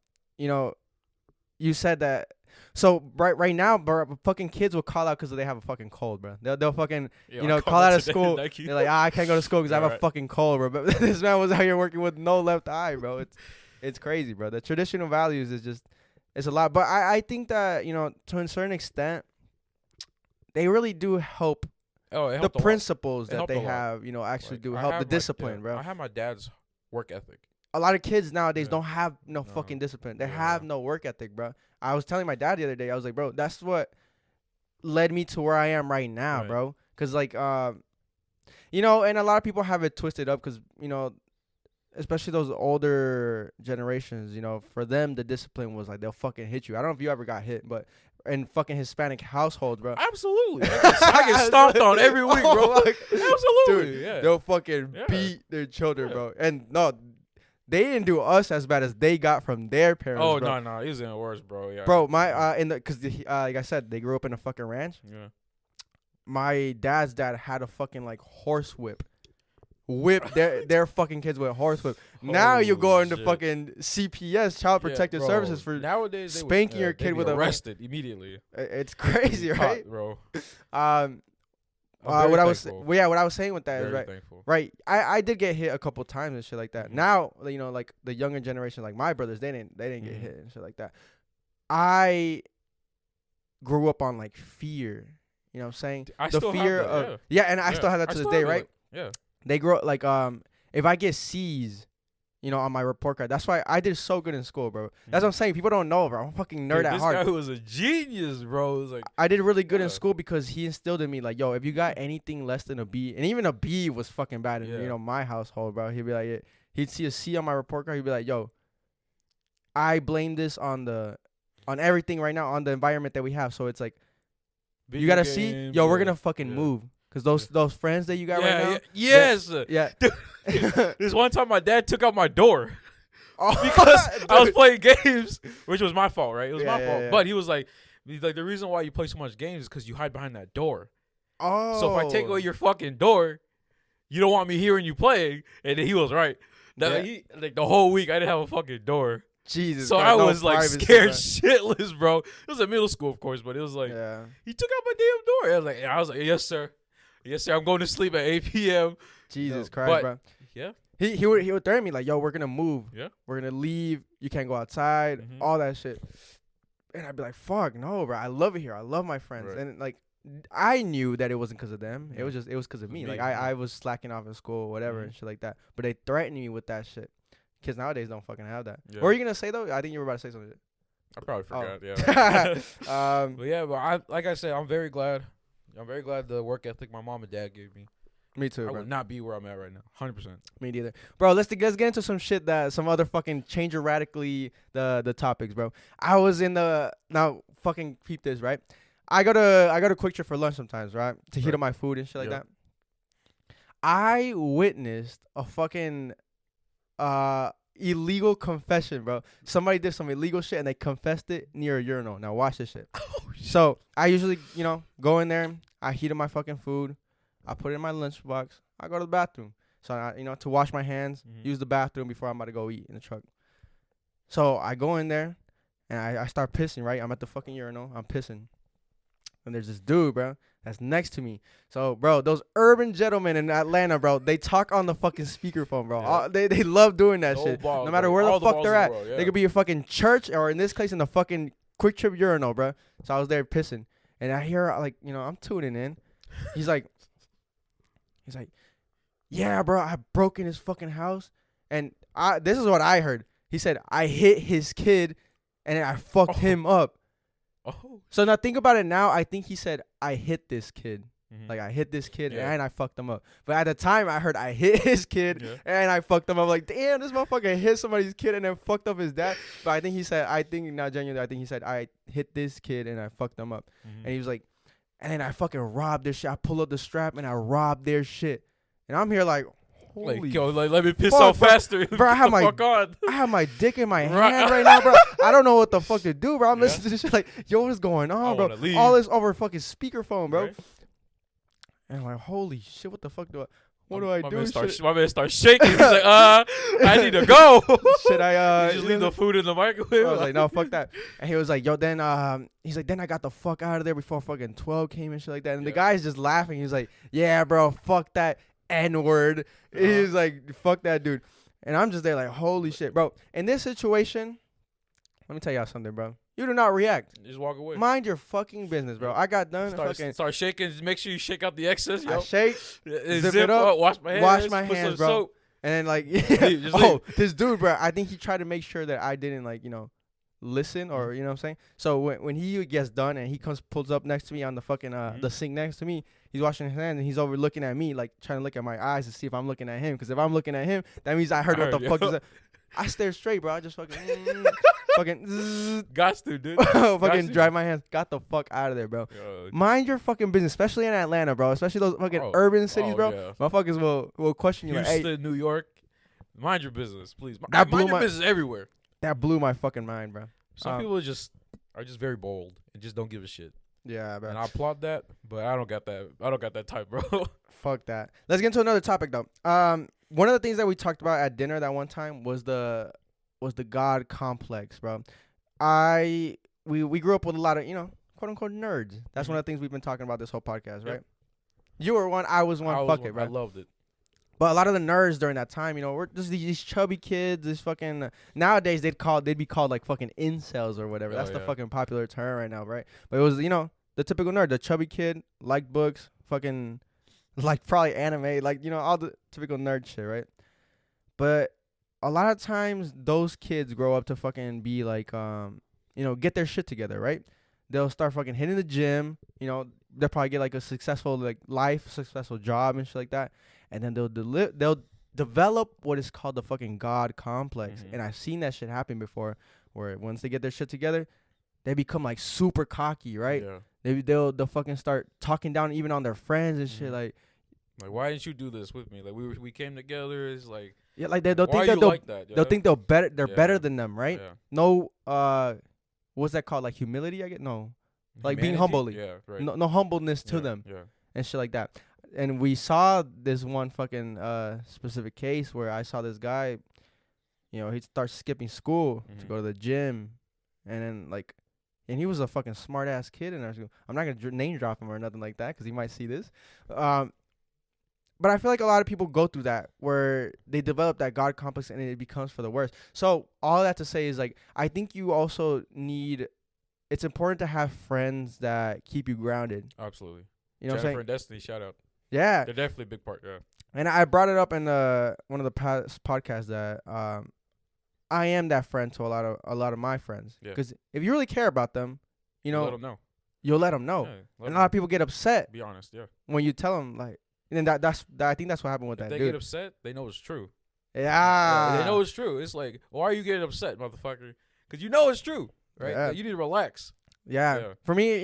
you said that. So right now, bro, fucking kids will call out because they have a fucking cold, bro. They'll fucking Yeah, I call out of today, school. Nike. They're like, I can't go to school because I have a Alright. fucking cold, bro. But this man was out here working with no left eye, bro. It's crazy, bro. The traditional values is just it's a lot. But I think that to a certain extent, they really do help Oh, it the helped a lot. principles It that helped they a lot. have. Actually Like, do I help have the discipline, bro. I have my dad's work ethic. A lot of kids nowadays Yeah. don't have no No. fucking discipline. They Yeah. have no work ethic, bro. I was telling my dad the other day, I was like, bro, that's what led me to where I am right now, Right. bro. Cause like, and a lot of people have it twisted up, cause especially those older generations, for them the discipline was like they'll fucking hit you. I don't know if you ever got hit, but in fucking Hispanic households, bro, Absolutely. I get stomped on every week, bro. Oh my God. Absolutely. Dude, yeah. they'll fucking Yeah. beat their children, Yeah. bro. And no, they didn't do us as bad as they got from their parents. Oh, bro. no, it was even worse, bro. Yeah. Bro, cause like I said, they grew up in a fucking ranch. Yeah. My dad's dad had a fucking like horse whip whip their fucking kids with horsewhip. Now you're Holy going to shit. fucking CPS, Child Yeah, Protective bro, Services, for nowadays they spanking your they'd kid be with a arrested immediately. It's crazy, Caught, right? bro? Um, I'm very what I was thankful. what I was saying with that is Very right. thankful. Right. I did get hit a couple times and shit like that. Mhm. Now, like the younger generation, like my brothers, they didn't get Mhm. hit and shit like that. I grew up on like fear. You know what I'm saying? I the still have fear that, of and I Yeah. still have that I to this still day, have it, right? like- yeah. They grow like if I get C's, on my report card. That's why I did so good in school, bro. That's what I'm saying. People don't know, bro. I'm a fucking nerd Dude, at this heart. guy was a genius, bro. It was like, I did really good in Yeah. school because he instilled in me like, yo, if you got anything less than a B, and even a B was fucking bad in Yeah. my household, bro. He'd be like, he'd see a C on my report card. He'd be like, yo, I blame this on everything right now, on the environment that we have. So it's like, you video gotta see, games, yo, we're yeah. gonna fucking Yeah. move, cause those friends that you got Yeah, right now, yeah. Yes. yeah. This one time my dad took out my door Oh, because I was dude. playing games, which was my fault, right? It was Yeah, my yeah, fault. yeah. But he's like, the reason why you play so much games is because you hide behind that door. Oh, So if I take away your fucking door, you don't want me hearing you playing. And then he was right. Yeah. Like the whole week I didn't have a fucking door. Jesus, So Christ, I no was like privacy, scared bro. shitless, bro. It was in middle school, of course, but it was like Yeah, he took out my damn door. I was like, yes, sir. Yes, sir. I'm going to sleep at 8 p.m. Jesus No, Christ, but- bro. Yeah. He would threaten me like, yo, we're gonna move. Yeah. We're gonna leave. You can't go outside. Mhm. All that shit. And I'd be like, fuck, no, bro. I love it here. I love my friends. Right. And like, I knew that it wasn't because of them. Yeah. It was because of It was me. me, Like yeah. I was slacking off in school, whatever, Mhm. and shit like that. But they threatened me with that shit. Kids nowadays don't fucking have that. Yeah. What were you gonna say though? I think you were about to say something. I probably Oh. forgot. Yeah. Um, But yeah, like I said, I'm very glad. I'm very glad the work ethic my mom and dad gave me. me too, I bro. would not be where I'm at right now. 100%. Me neither, bro. Let's get into some shit that some other fucking change radically the topics, bro. I was in the now fucking peep this, right? I go to Quick Trip for lunch sometimes, right? To heat Right. up my food and shit like Yeah. that. I witnessed a fucking illegal confession, bro. Somebody did some illegal shit and they confessed it near a urinal. Now watch this shit. So I usually, go in there. I heat up my fucking food. I put it in my lunchbox. I go to the bathroom. So I, to wash my hands, Mhm. use the bathroom before I'm about to go eat in the truck. So I go in there and I start pissing, right? I'm at the fucking urinal. I'm pissing. And there's this dude, bro, that's next to me. So, bro, those urban gentlemen in Atlanta, bro, they talk on the fucking speakerphone, bro. Yeah. They love doing that No shit. balls, No matter bro. where All the the fuck balls they're in the at. world, yeah. They could be a fucking church or in this case in the fucking Quick Trip urinal, bro. So I was there pissing. And I hear, like, I'm tuning in. He's like, yeah, bro, I broke in his fucking house. And this is what I heard. He said, I hit his kid and then I fucked Oh. him up. Oh. So now think about it now. I think he said, I hit this kid. Mhm. Like, I hit this kid Yeah. and I fucked him up. But at the time, I heard I hit his kid Yeah. and I fucked him up. Like, damn, this motherfucker hit somebody's kid and then fucked up his dad. But I think he said, genuinely, I think he said, I hit this kid and I fucked him up. Mhm. And he was like, and then I fucking robbed their shit. I pull up the strap and I robbed their shit. And I'm here like, holy Like, yo, like, let me piss fuck, off bro. faster. Bro, I Get have the my- fuck on. I have my dick in my Right. hand right now, bro. I don't know what the fuck to do, bro. I'm Yeah. listening to this shit like, yo, what's going on, I bro? wanna leave. All this over fucking speakerphone, bro. Right? And I'm like, holy shit, what the fuck do I My do? man Should, my man starts shaking. He's like, I need to go. should I You just leave the food in the microwave. I was like, no, fuck that. And he was like, yo, then he's like, then I got the fuck out of there before fucking 12 came and shit like that. And the Yeah. guy's just laughing. He's like, yeah, bro, fuck that N-word. He's like, fuck that dude. And I'm just there like, holy shit, bro. In this situation, let me tell y'all something, bro. You do not react. Just walk away. Mind your fucking business, bro. I got done. Start shaking. Make sure you shake out the excess. I Yo. shake, Zip it up, Wash my hands. wash my put hands, some bro. soap. and then like, Leave, just oh, this dude, bro. I think he tried to make sure that I didn't like, listen Mm-hmm. or you know what I'm saying. So when he gets done and he pulls up next to me on the fucking Mhm. the sink next to me, he's washing his hands and he's over looking at me like trying to look at my eyes to see if I'm looking at him. Because if I'm looking at him, that means I heard what the Alright, fuck yo. is that. I stare straight, bro. I just fucking fucking Gots to, dude. fucking Gotcha. dry my hands. Got the fuck out of there, bro. Yo, Mind your fucking business, especially in Atlanta, bro. Especially those fucking Oh, urban cities, oh, bro. yeah. Motherfuckers will question you like, Houston, hey, New York. Mind your business, please. That blew Mind your my- business everywhere. that blew my fucking mind, bro. Some people are just very bold and just don't give a shit. Yeah, bro. And I applaud that, but I don't got that. I don't got that type, bro. Fuck that. Let's get into another topic though. One of the things that we talked about at dinner that one time was the God complex, bro. We grew up with a lot of, quote unquote nerds. That's one of the things we've been talking about this whole podcast, right? Yep. You were one, I was one. I Fuck was it, one- I bro. loved it. But a lot of the nerds during that time, we're just these chubby kids. This fucking nowadays they'd be called like fucking incels or whatever. Oh, That's the yeah. fucking popular term right now, right? But it was the typical nerd, the chubby kid, liked books, fucking like probably anime, like all the typical nerd shit, right? But a lot of times those kids grow up to fucking be like get their shit together, right? They'll start fucking hitting the gym, they'll probably get like a successful like life, successful job and shit like that. And then they'll develop what is called the fucking God complex. Mhm. And I've seen that shit happen before, where once they get their shit together, they become like super cocky, right? Yeah. They'll fucking start talking down even on their friends and shit. Mhm. Like Like, why didn't you do this with me? Like, we came together. It's like, like they'll why think are that you they'll like that? they'll think they're better Yeah. than them, right? Yeah. No, what's that called? Like humility, I get no, like being Humanity? humble. Yeah, right. no humbleness to Yeah, them Yeah. and shit like that. And we saw this one fucking specific case where I saw this guy, he starts skipping school to Mhm. go to the gym, and then and he was a fucking smart ass kid in our school. I'm not gonna name drop him or nothing like that because he might see this. But I feel like a lot of people go through that where they develop that God complex and it becomes for the worst. So all that to say is like I think you also need. It's important to have friends that keep you grounded. Absolutely. You know what I'm Jennifer saying? and Destiny, shout out. Yeah. They're definitely a big part. Yeah. And I brought it up in one of the past podcasts that I am that friend to a lot of my friends. Yeah. Because if you really care about them, Let them know. you'll let them know. Yeah, let And 'em a lot of people get upset be honest. Yeah. when you tell them like, and I think that's what happened with If that they dude. get upset, they know it's true. Yeah. They know it's true. It's like, why are you getting upset, motherfucker? Because you know it's true, right? Yeah. Like, you need to relax. Yeah. Yeah. For me,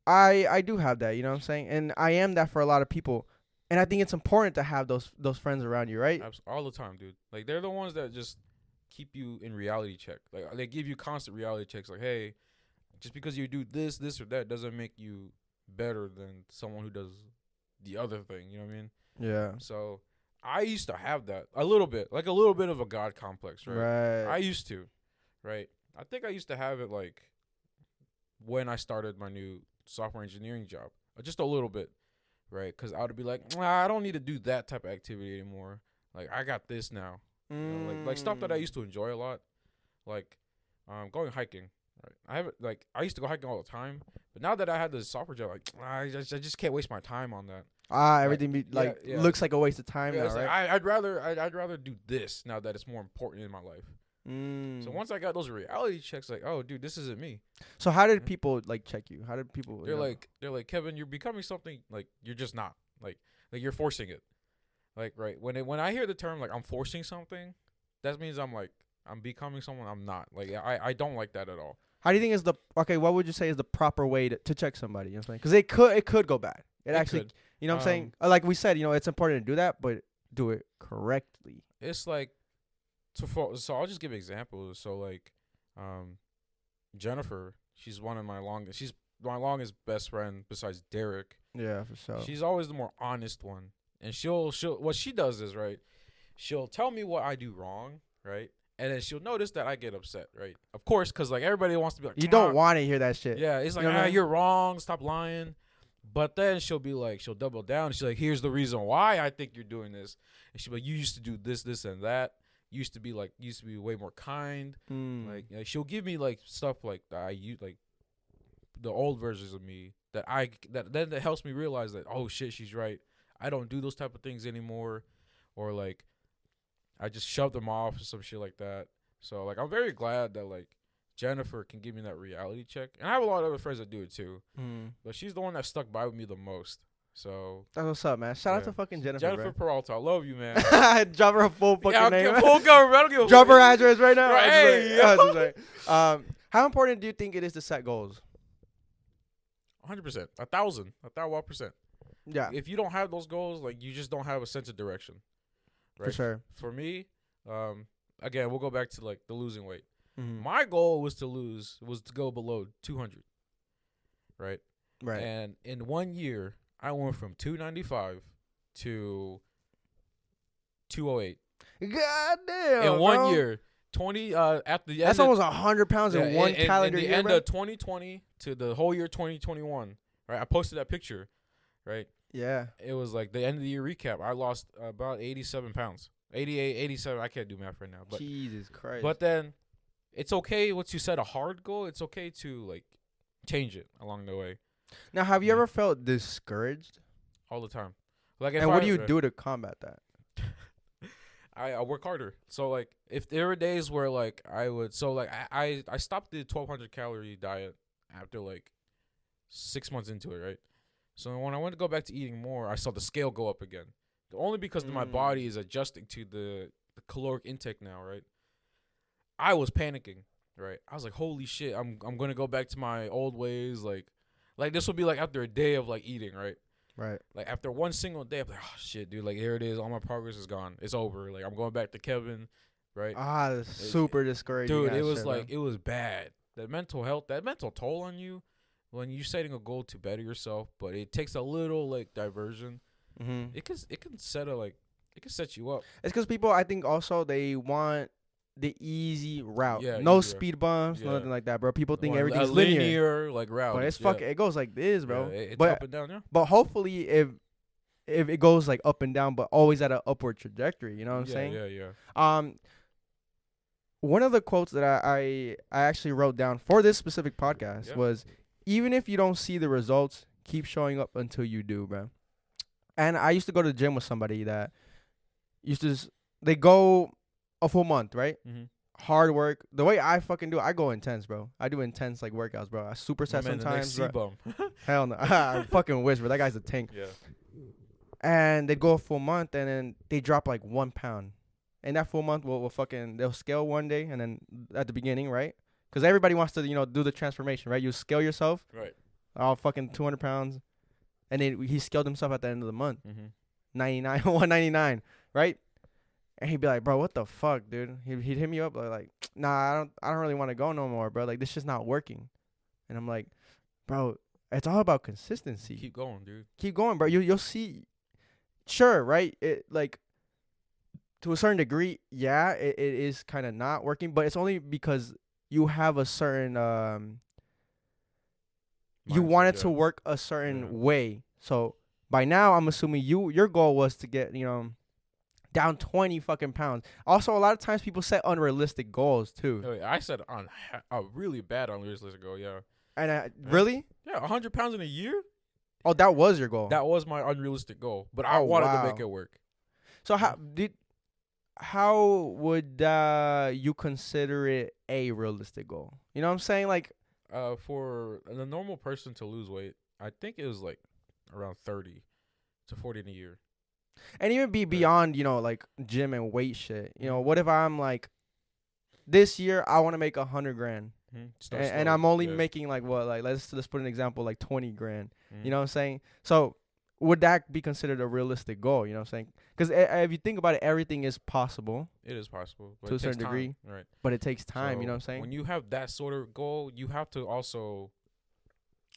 I do have that, you know what I'm saying? And I am that for a lot of people. And I think it's important to have those friends around you, right? All the time, dude. Like, they're the ones that just keep you in reality check. Like, they give you constant reality checks. Like, hey, just because you do this or that doesn't make you better than someone who does the other thing. You know what I mean? Yeah. So I used to have that a little bit of a God complex, right? Right. I used to, right? I think I used to have it like when I started my new software engineering job, just a little bit, right? Because I would be like, I don't need to do that type of activity anymore. Like, I got this now. You know, like stuff that I used to enjoy a lot, like going hiking. Right? I used to go hiking all the time, but now that I had this software job, like I just can't waste my time on that. Everything yeah. looks like a waste of time Yeah, now, it's right? like, I'd rather do this now that it's more important in my life. So once I got those reality checks, like, oh, dude, this isn't me. So how did people check you? How did people? They're like, Kevin, you're becoming something like you're just not. Like you're forcing it. Like, right, when I hear the term like I'm forcing something, that means I'm becoming someone I'm not. Like I don't like that at all. How do you think is what would you say is the proper way to check somebody? You know what I'm saying? Because it could go bad. It actually, could. you know what I'm saying? Like we said, it's important to do that, but do it correctly. It's like, so I'll just give examples. So like, Jennifer, she's my longest best friend besides Derek. Yeah, for sure. She's always the more honest one, and she'll what she does is, right, she'll tell me what I do wrong, right, and then she'll notice that I get upset, right, of course, because like everybody wants to be like, You don't want to hear that shit. yeah, it's like, You know what I mean? you're wrong, stop lying. But then she'll double down. She's like, here's the reason why I think you're doing this. And she'll be like, you used to do this, and that. You used to be way more kind. Like, she'll give me like stuff like that I use, like the old versions of me that that helps me realize that, oh shit, she's right. I don't do those type of things anymore, or like I just shove them off or some shit like that. So like I'm very glad that like Jennifer can give me that reality check, and I have a lot of other friends that do it too. But she's the one that stuck by with me the most. So That's what's up, man. Shout out yeah. to fucking Jennifer. Jennifer Peralta, I love you, man. Drop her a full fucking Yeah, name. full government. I don't give a Drop her fuck. address right now. Right, I was hey, just like- I was just like, how important do you think it is to set goals? 100%, 1,000%. Yeah, If you don't have those goals, like you just don't have a sense of direction. Right? for sure. For me, again, we'll go back to like the losing weight. Mhm. My goal was to go below 200. right? Right. And in 1 year, I went from 295 to 208 God damn. in 1 bro. year. 20 at the That's end almost 100 pounds in one calendar the year, end bro. of 2020 to the whole year 2021, right? I posted that picture, right? Yeah. It was like the end of the year recap. I lost about 87 pounds. 88, 87. I can't do math right now. But Jesus Christ. but then it's okay once you set a hard goal, it's okay to like change it along the way now, have you Yeah. ever felt discouraged? all the time. Like if And what I- do you do to combat that? I work harder. So like if there were days where like I would I stopped the 1200 calorie diet after like 6 months into it, right? So when I went to go back to eating more, I saw the scale go up again. Only because my body is adjusting to the caloric intake now, right? I was panicking, right? I was like, "Holy shit, I'm going to go back to my old ways like this would be like after a day of like eating, right? Right. Like after one single day, I'm like, oh shit, dude, like here it is, all my progress is gone, it's over. Like I'm going back to Kevin, right? That's super discouraging. Dude, ass it was shit, like bro. it was bad. That mental health, that mental toll on you when you're setting a goal to better yourself, but it takes a little like diversion. It can set you up. It's because people, I think, also they want the easy route. Yeah, No easy route. speed bumps, Yeah. nothing like that, bro. People think Or everything's a linear, like route, but it's yeah. fucking. It goes like this, bro. Yeah, it's but up and down, yeah. but hopefully, if it goes like up and down, but always at an upward trajectory, you know what I'm saying? Yeah. One of the quotes that I actually wrote down for this specific podcast Yeah. was, even if you don't see the results, keep showing up until you do, bro. And I used to go to the gym with somebody that used to they go a full month, right? Mm-hmm. Hard work. The way I fucking do it, I go intense, bro. I do intense like workouts, bro. I superset sometimes. Bro. Hell no. I fucking wish, bro. That guy's a tank. Yeah. And they'd go a full month, and then they drop like 1 pound. And that full month they'll scale one day, and then at the beginning, right? Because everybody wants to, do the transformation, right? You scale yourself, Right. all fucking 200 pounds, and then he scaled himself at the end of the month, Mm-hmm. 199, right? And he'd be like, bro, what the fuck, dude? He'd hit me up like, nah, I don't really want to go no more, bro. Like, this just not working. And I'm like, bro, it's all about consistency. Keep going, dude. Keep going, bro. You'll see. Sure, right? It like to a certain degree, yeah, it is kind of not working, but it's only because you have a certain you Mindset, want it yeah. to work a certain Yeah. way. So by now, I'm assuming your goal was to get down 20 fucking pounds. Also, a lot of times people set unrealistic goals too. Oh, yeah, I said on a really bad unrealistic goal, yeah. And really, Yeah, 100 pounds in a year? oh, that was your goal. That was my unrealistic goal, but I Oh, wanted wow. to make it work. So how would you consider it a realistic goal? You know what I'm saying? Like, For the normal person to lose weight, I think it was like around 30 to 40 in a year. and even be beyond, like gym and weight shit. What if I'm like, this year I want to make 100 grand, and I'm only making like what? Like let's put an example, like 20 grand. You know what I'm saying? So would that be considered a realistic goal? You know what I'm saying? Because if you think about it, everything is possible, It is possible. But to it a certain takes time, degree. Right. but it takes time. You So know what I'm saying? When you have that sort of goal, you have to also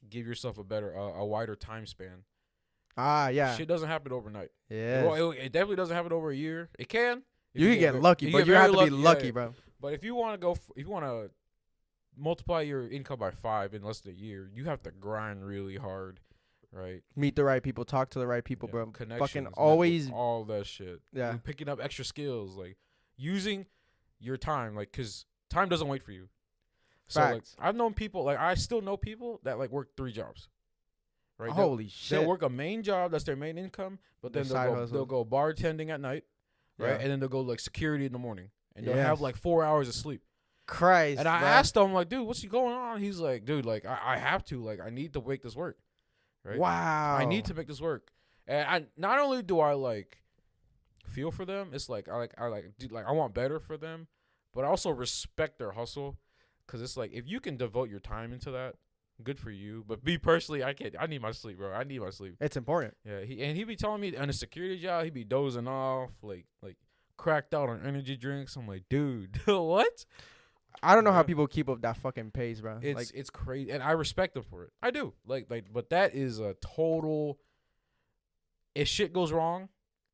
give yourself a wider time span. Yeah. Shit doesn't happen overnight. Yeah. Well, it definitely doesn't happen over a year. It can. if You can get ve- lucky, but get you have very to be yeah, lucky, yeah. bro. But if you want to if you want to multiply your income by 5 in less than a year, you have to grind really hard, right? Meet the right people, talk to the right people, Yeah, bro. Connections, network, always- all that shit. Yeah. You're picking up extra skills, like using your time, like because time doesn't wait for you. So like, Facts. I've known people, like I still know people that like work 3 jobs. Right? Holy shit. They'll work a main job, that's their main income, but Their then side they'll hustle. go bartending at night, right? Yeah. And then they'll go like security in the morning, and they'll Yes. have like 4 hours of sleep. Christ. And I bro. asked him like, dude, what's going on? He's like, dude, like I have to, like I need to make this work, right? Wow. I need to make this work, and I not only do I like feel for them, it's like I want better for them, but I also respect their hustle, because it's like if you can devote your time into that, good for you. But me personally, I can't. I need my sleep, bro. I need my sleep. It's important. Yeah, he be telling me on a security job, he be dozing off, like cracked out on energy drinks. I'm like, dude, what? I don't know how Yeah. people keep up that fucking pace, bro. It's crazy, and I respect him for it. I do. But that is a total. If shit goes wrong,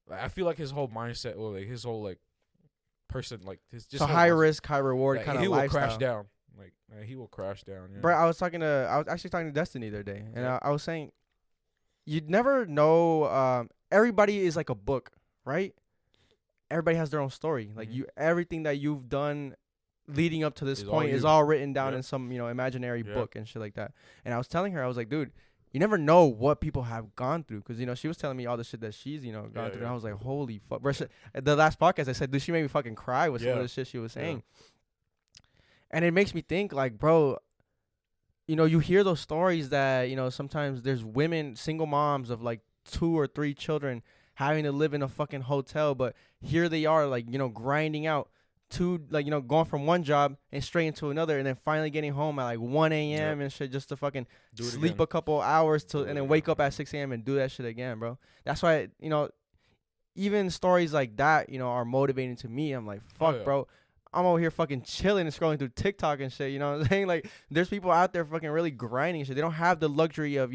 I feel like his whole mindset or like his whole like person like his just so whole high mindset, risk, high reward like, kind of he will lifestyle. crash down. Like he will crash down. Yeah. Bro, I was actually talking to Destiny the other day, and Yeah. I was saying, you'd never know. Everybody is like a book, right? Everybody has their own story. Like Mhm. everything that you've done leading up to this Is all point is you. all written down Yeah. in some imaginary Yeah. book and shit like that. And I was telling her, I was like, dude, you never know what people have gone through, because she was telling me all the shit that she's gone Yeah, through, yeah. and I was like, holy fuck. Bro, the last podcast I said, dude, she made me fucking cry with some Yeah. of the shit she was Yeah. saying. And it makes me think, like, bro, you hear those stories that, sometimes there's women, single moms of like 2 or 3 children having to live in a fucking hotel, but here they are, like, grinding out going from one job and straight into another, and then finally getting home at like 1 a.m. and shit, just to fucking Do it sleep again. a couple hours Do it and then again. wake up at 6 a.m. and do that shit again, bro. That's why, even stories like that, are motivating to me. I'm like, fuck, yeah. bro. I'm over here fucking chilling and scrolling through TikTok and shit. You know what I'm saying? Like, there's people out there fucking really grinding and shit. They don't have the luxury of,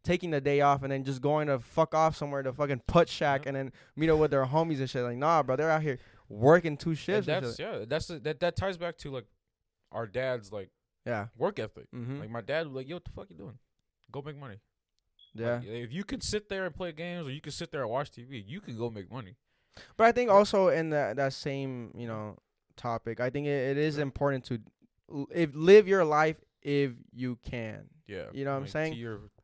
taking the day off and then just going to fuck off somewhere to fucking putt shack Yeah. and then meet up with their homies and shit. Like, nah, bro, they're out here working 2 And shifts. And that's shit. that ties back to like our dad's like Yeah. work ethic. Mm-hmm. Like my dad was like, yo, what the fuck you doing? Go make money. Yeah. Like, if you can sit there and play games or you can sit there and watch TV, you can go make money. But I think also in that same, topic, I think it is important to live your life if you can. Yeah. You know what I'm like, saying?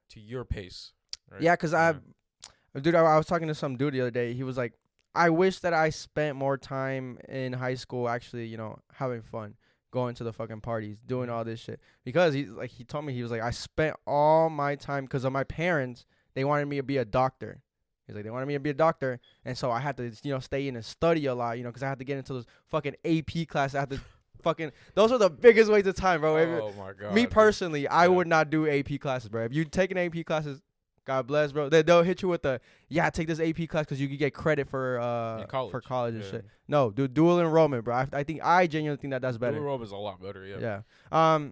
To your pace. Right? Yeah, because I was talking to some dude the other day. He was like, I wish that I spent more time in high school actually, having fun, going to the fucking parties, doing all this shit. Because he told me, he was like, I spent all my time, because of my parents, they wanted me to be a doctor. He's like, they wanted me to be a doctor, and so I had to, stay in and study a lot, because I had to get into those fucking AP classes. I had to fucking, those are the biggest waste of time, bro. Oh my god. Me personally, I Yeah. would not do AP classes, bro. If you taking AP classes, God bless, bro. They'll hit you with take this AP class because you can get credit for college and Yeah. shit. No, do dual enrollment, bro. I genuinely think that's better. Dual enrollment is a lot better. Yeah. Yeah.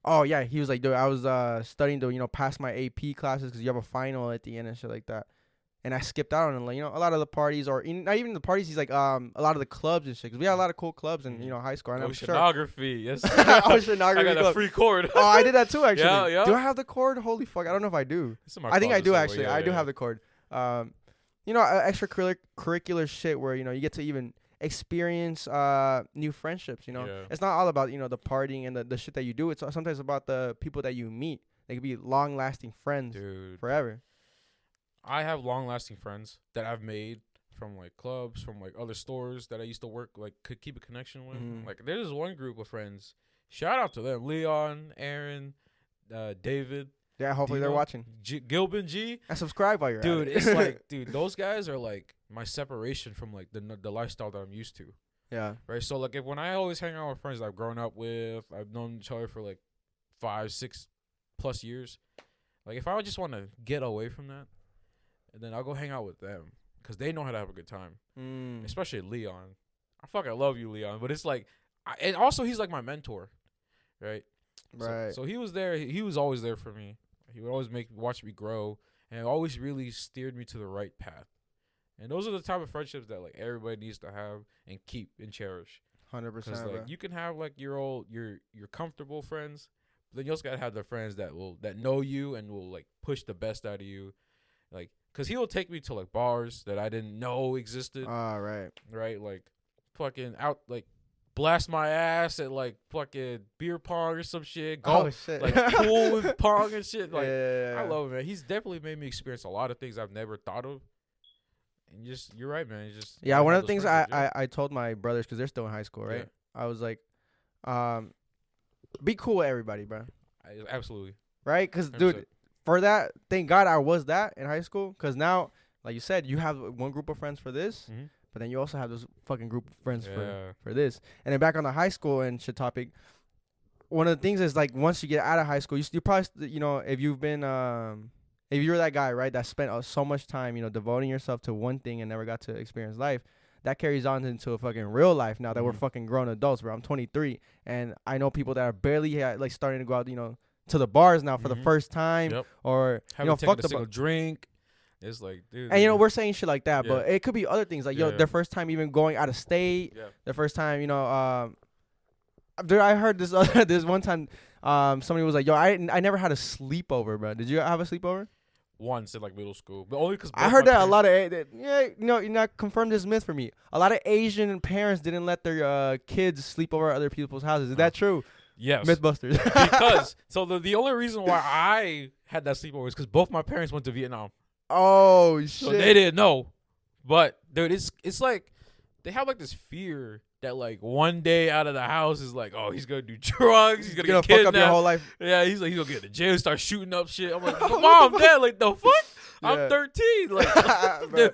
Oh yeah, he was like, dude, I was studying to pass my AP classes because you have a final at the end and shit like that. And I skipped out on a lot of the parties, or not even the parties. He's like a lot of the clubs and shit. Cause we had a lot of cool clubs in high school. And I'm sure. Oceanography. Yes. Oceanography I got a club. free cord. Oh, I did that too, actually. Yeah, yeah. Do I have the cord? Holy fuck, I don't know if I do. It's in my I think I closet do somewhere. actually. Yeah, I do yeah. have the cord. Extracurricular shit where you get to even experience new friendships. Yeah. It's not all about the partying and the shit that you do. It's sometimes about the people that you meet. They could be long lasting friends Dude. forever. I have long lasting friends that I've made from like clubs, from like other stores that I used to work, like could keep a connection with. Mhm. Like there's one group of friends. Shout out to them. Leon, Aaron, David, Yeah, hopefully they're Dino, watching. Gilbin G. And subscribe while you're Dude, at it. it's like, dude, those guys are like my separation from like the lifestyle that I'm used to. yeah. Right. So like when I always hang out with friends I've grown up with, I've known each other for like 5-6+ years. Like if I would just want to get away from that, and then I'll go hang out with them because they know how to have a good time. Mm. Especially Leon. I fucking love you, Leon. But it's like, and also he's like my mentor, right? Right. So he was there. He was always there for me. He would always watch me grow, and always really steered me to the right path. And those are the type of friendships that like everybody needs to have and keep and cherish. 100%. Because like you can have like your comfortable friends, but then you also gotta have the friends that know you and will like push the best out of you, like because he will take me to like bars that I didn't know existed. Right. Right, like fucking out like blast my ass at like fucking beer pong or some shit. Golf, Oh shit. like pool with pong and shit. Like yeah. I love it, man. He's definitely made me experience a lot of things I've never thought of. And you're right, man. You just Yeah, gotta one have of the those things friendships, I told my brothers, because they're still in high school, right? Yeah. I was like, be cool with everybody, bro. Absolutely. Right? Because, 100%. dude, for that, thank God I was that in high school. Because now, like you said, you have one group of friends for this, Mhm. but then you also have this fucking group of friends Yeah. for this. And then back on the high school and shit topic, one of the things is, like, once you get out of high school, you probably, if you've been, if you're that guy, right, that spent so much time, devoting yourself to one thing and never got to experience life, that carries on into a fucking real life now that we're Mhm. fucking grown adults, bro. I'm 23, and I know people that are barely like starting to go out, to the bars now for the Mhm. first time, Yep. or Haven't taken fuck a the single drink. It's like, dude. and we're saying shit like that, Yeah. but it could be other things like Yeah. their first time even going out of state, Yeah. their first time, I heard this this one time, somebody was like, yo, I never had a sleepover, bro. Did you have a sleepover? Once in like middle school, but only because I heard that a lot of you're not confirmed this myth for me. A lot of Asian parents didn't let their kids sleep over at other people's houses. Is that true? Yes. Mythbusters. Because so the only reason why I had that sleepover is because both my parents went to Vietnam, oh shit. so they didn't know. But dude, it's like they have like this fear that like one day out of the house is like, oh, he's gonna do drugs, he's gonna get fuck up your kidnapped. whole life. Yeah, he's gonna get to jail, start shooting up shit. I'm like, mom, dad, like the fuck? Yeah. I'm 13. Like, Bro. dude.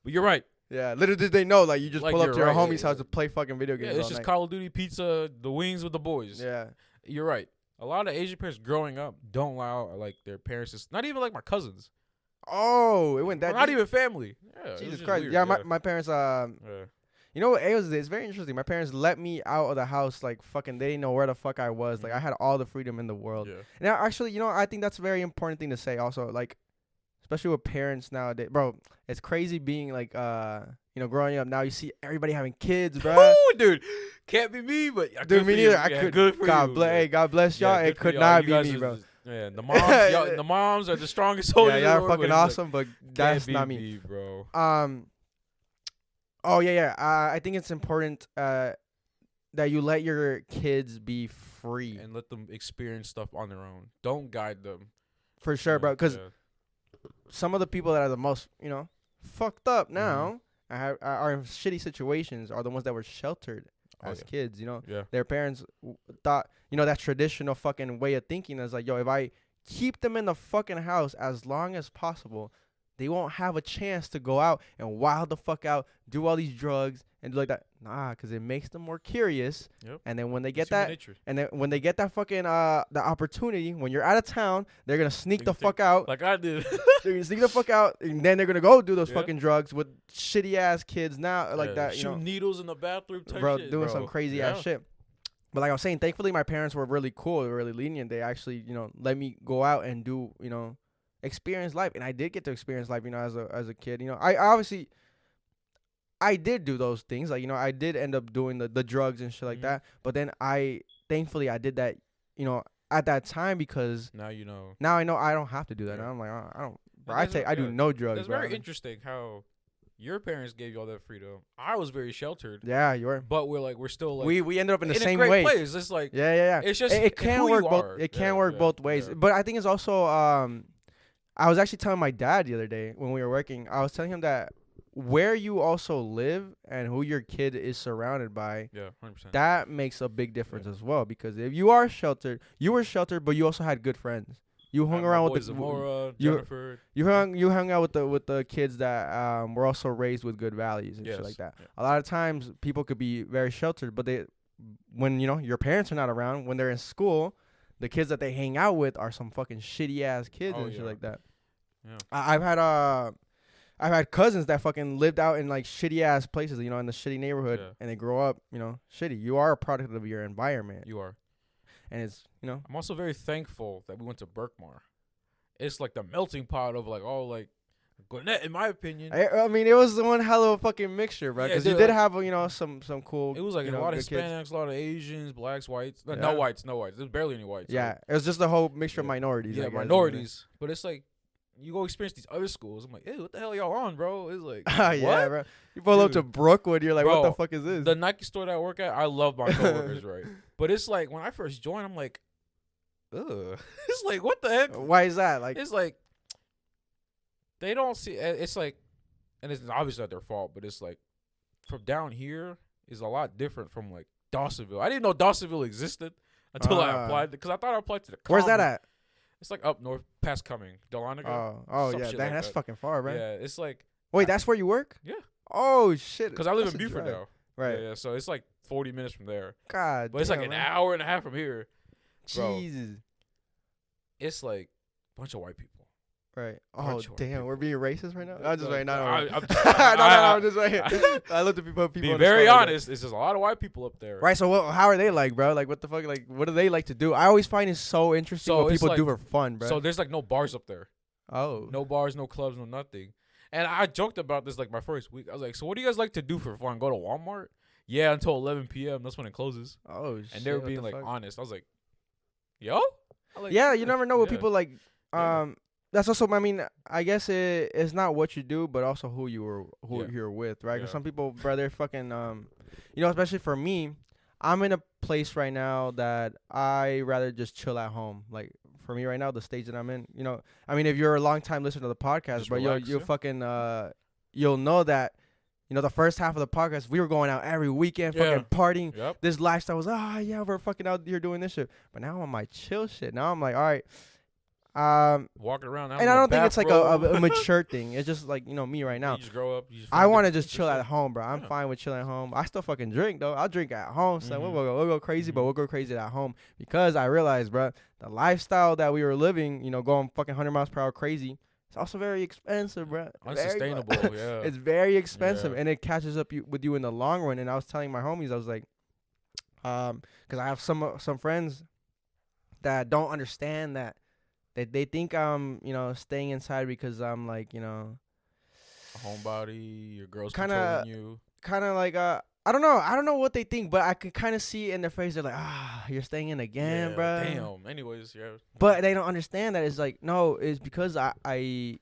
But you're right. Yeah, little did they know, like you just Like, pull up you're to your right, homie's yeah. house to play fucking video Yeah, games. it's all just night. Call of Duty, pizza, the wings with the boys. Yeah. You're right. A lot of Asian parents growing up don't allow like their parents to, not even like my cousins. Oh, it went that Not deep? even family. Yeah, it was Jesus just Christ. weird, Yeah, my parents yeah. you know what? It's very interesting. My parents let me out of the house like fucking they didn't know where the fuck I was. Like I had all the freedom in the world. Yeah. And actually, I think that's a very important thing to say also, like especially with parents nowadays. Bro, it's crazy being like growing up now you see everybody having kids, bro. Oh, dude. Can't be me, but Dude, me neither. I yeah, could good for God you. bless yeah. hey, God bless y'all. Yeah, It good for could y'all. not You be guys me, are bro. just- Yeah, the moms are the strongest soldiers. Yeah, in y'all the are world, but fucking it's like, awesome, but can't that's be not me. bro. Oh yeah. I think it's important that you let your kids be free. And let them experience stuff on their own. Don't guide them. For sure, bro. Because Yeah. some of the people that are the most, fucked Mm-hmm. up now are in shitty situations are the ones that were sheltered Oh, as yeah. kids. Yeah. Their parents thought, that traditional fucking way of thinking is like, yo, if I keep them in the fucking house as long as possible, they won't have a chance to go out and wild the fuck out, do all these drugs and do like that. Nah, because it makes them more curious. Yep. And then when they It's get human that, nature. and then when they get that fucking the opportunity, when you're out of town, they're gonna sneak They the can fuck out. Like I did. They're gonna sneak the fuck out, and then they're gonna go do those Yeah. fucking drugs with shitty ass kids now, like Yeah, that. shooting needles in the bathroom type Bro, shit, doing some crazy ass shit. But like I was saying, thankfully my parents were really cool, they were really lenient. They actually, let me go out and do, experience life, and I did get to experience life, as a kid. I obviously I did do those things, like I did end up doing the drugs and shit like Mhm. that. But then thankfully I did that, at that time because Now you know. now I know I don't have to do that. Yeah. Now I'm like I don't. Bro, And I do no drugs. That's bro. very interesting how your parents gave you all that freedom. I was very sheltered, Yeah, you were. but we're still like We ended up in the in same a great way. place. It's like Yeah. it's just It can who work you both. are. It can Yeah, work yeah, both ways. yeah. But I think it's also I was actually telling my dad the other day when we were working. I was telling him that where you also live and who your kid is surrounded by, Yeah, 100%. that makes a big difference as well. Because if you are sheltered, you were sheltered, but you also had good friends. You hung around with the Zamora, you- Jennifer. you hung out with the kids that were also raised with good values and shit like that. Yeah. A lot of times people could be very sheltered, but when your parents are not around, when they're in school, the kids that they hang out with are some fucking shitty ass kids Oh, and shit yeah. like that. Yeah. I've had cousins that fucking lived out in like shitty ass places, in the shitty neighborhood, Yeah. and they grow up, shitty. You are a product of your environment, You are. and it's I'm also very thankful that we went to Berkmar. It's like the melting pot of like all like Gwinnett, in my opinion. I mean, it was one hell of a fucking mixture, bro. Yeah, Because you dude, did like- have some cool. It was like a lot of good kids. Hispanics, a lot of Asians, blacks, whites. Yeah. No whites. There's barely any whites. Yeah, it was just a whole mixture of Yeah. minorities. Yeah, I guess, minorities. But it's like you go experience these other schools. I'm like, hey, what the hell y'all on, bro? It's like, Yeah, what? bro. You pull up to Dude. Brookwood, you're like, what the Bro, fuck is this? The Nike store that I work at, I love my coworkers, right? But it's like when I first joined, I'm like, ugh. It's like, what the heck? Why is that? Like, It's like they don't see. It's like, and it's obviously not their fault, but it's like from down here is a lot different from like Dawsonville. I didn't know Dawsonville existed until I applied because I thought I applied to the. where's that common. at? It's like up north, past Cumming, Dahlonega. Oh some yeah, shit like that's that. fucking far, bro. Yeah, it's like Wait, that's where you work? Yeah. Oh shit. because I live That's in a Buford drive. now. Right. Yeah, so it's like 40 minutes from there. God. But it's like damn, an man. hour and a half from here. Bro. Jesus. It's like a bunch of white people. Right. Part Oh short damn, people. we're being racist right now. I'm just No, waiting. no, No, I'm no, just- no, I- I'm just waiting. I looked at people. Be on the very spot like that. honest. It's just a lot of white people up there. Right. So how are they like, bro? Like, what the fuck? Like, what do they like to do? I always find it so interesting So what it's people do like- for fun, bro. So there's like no bars up there. Oh. No bars, no clubs, no nothing. And I joked about this like my first week. I was like, so what do you guys like to do for fun? Go to Walmart? Yeah, until 11 p.m. That's when it closes. Oh shit. And they were what being the like fuck? honest. I was like, yo? I like, Yeah, you never know what yeah. people like. Yeah. That's also. I mean, I guess it's not what you do, but also who Yeah. you're with, right? 'Cause Yeah. some people, bro, they're fucking. You know, especially for me, I'm in a place right now that I rather just chill at home. Like for me right now, the stage that I'm in, you know, I mean, if you're a long time listener to the podcast, Just bro, relax, you'll yeah. fucking you'll know that. You know, the first half of the podcast, we were going out every weekend, Yeah. fucking partying. Yep. This lifestyle was, yeah, we're fucking out here doing this shit. But now I'm on my chill shit. Now I'm like, all right. Walking around. And I don't think it's like a mature thing. It's just like, you know, me right now. You just grow up. You just I find want to different just chill at interests. home, bro. I'm Yeah. fine with chilling at home. I still fucking drink, though. I'll drink at home. So Mhm. we'll go crazy, but Mhm. we'll go crazy at home. Because I realized, bro, the lifestyle that we were living, you know, going fucking 100 miles per hour crazy, it's also very expensive, bro. Unsustainable. Yeah. It's very expensive, Yeah. and it catches up with you in the long run. And I was telling my homies, I was like, because I have some friends that don't understand that they think I'm, you know, staying inside because I'm like, you know, A homebody. Your girl's Kinda- controlling you. kind of like I don't know what they think, but I can kind of see it in their face. They're like, you're staying in again, Yeah, bro. Damn. Anyways, yeah. But they don't understand that it's like, no, it's because I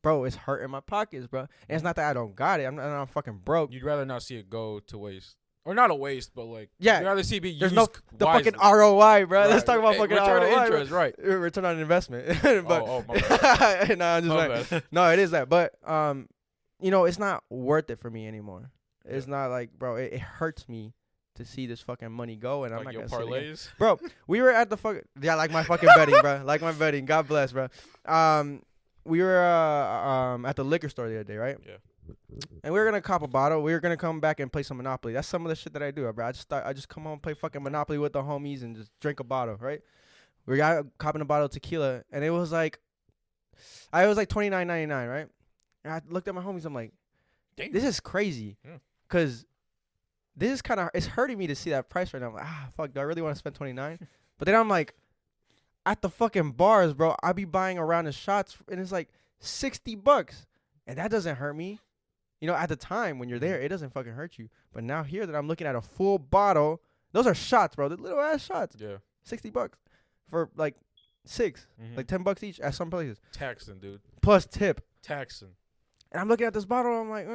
bro, it's hurting my pockets, bro. And it's not that I don't got it. I'm not fucking broke. You'd rather not see it go to waste, or not a waste, but like Yeah, You'd rather see it be There's used the wisely. fucking ROI, bro. Let's Right. talk about Hey, fucking return ROI. on bro. interest, right? Return on investment. But oh, my bad. no, I'm just My like, bad. no, it is that. But you know, it's not worth it for me anymore. It's Yeah. not like, bro, it hurts me to see this fucking money go, and I'm Like not your gonna sit again. parlays. Bro, we were at the fucking like my fucking betting, bro. Like my betting. God bless, bro. We were at the liquor store the other day, right? Yeah. And we were gonna cop a bottle. We were gonna come back and play some Monopoly. That's some of the shit that I do, bro. I just come home, play fucking Monopoly with the homies, and just drink a bottle, right? We got copping a bottle of tequila, and it was like $29.99, right? And I looked at my homies. I'm like, Damn. this is crazy, Yeah. cause this is kind of it's hurting me to see that price right now. I'm like, fuck, do I really want to spend $29? But then I'm like, at the fucking bars, bro, I be buying a round of shots, and it's like $60, and that doesn't hurt me. You know, at the time when you're there, it doesn't fucking hurt you. But now here that I'm looking at a full bottle, those are shots, bro. The little ass shots, Yeah. $60 for like 6, Mhm. like $10 each at some places, Taxing, dude. plus tip. Taxing. And I'm looking at this bottle, I'm like,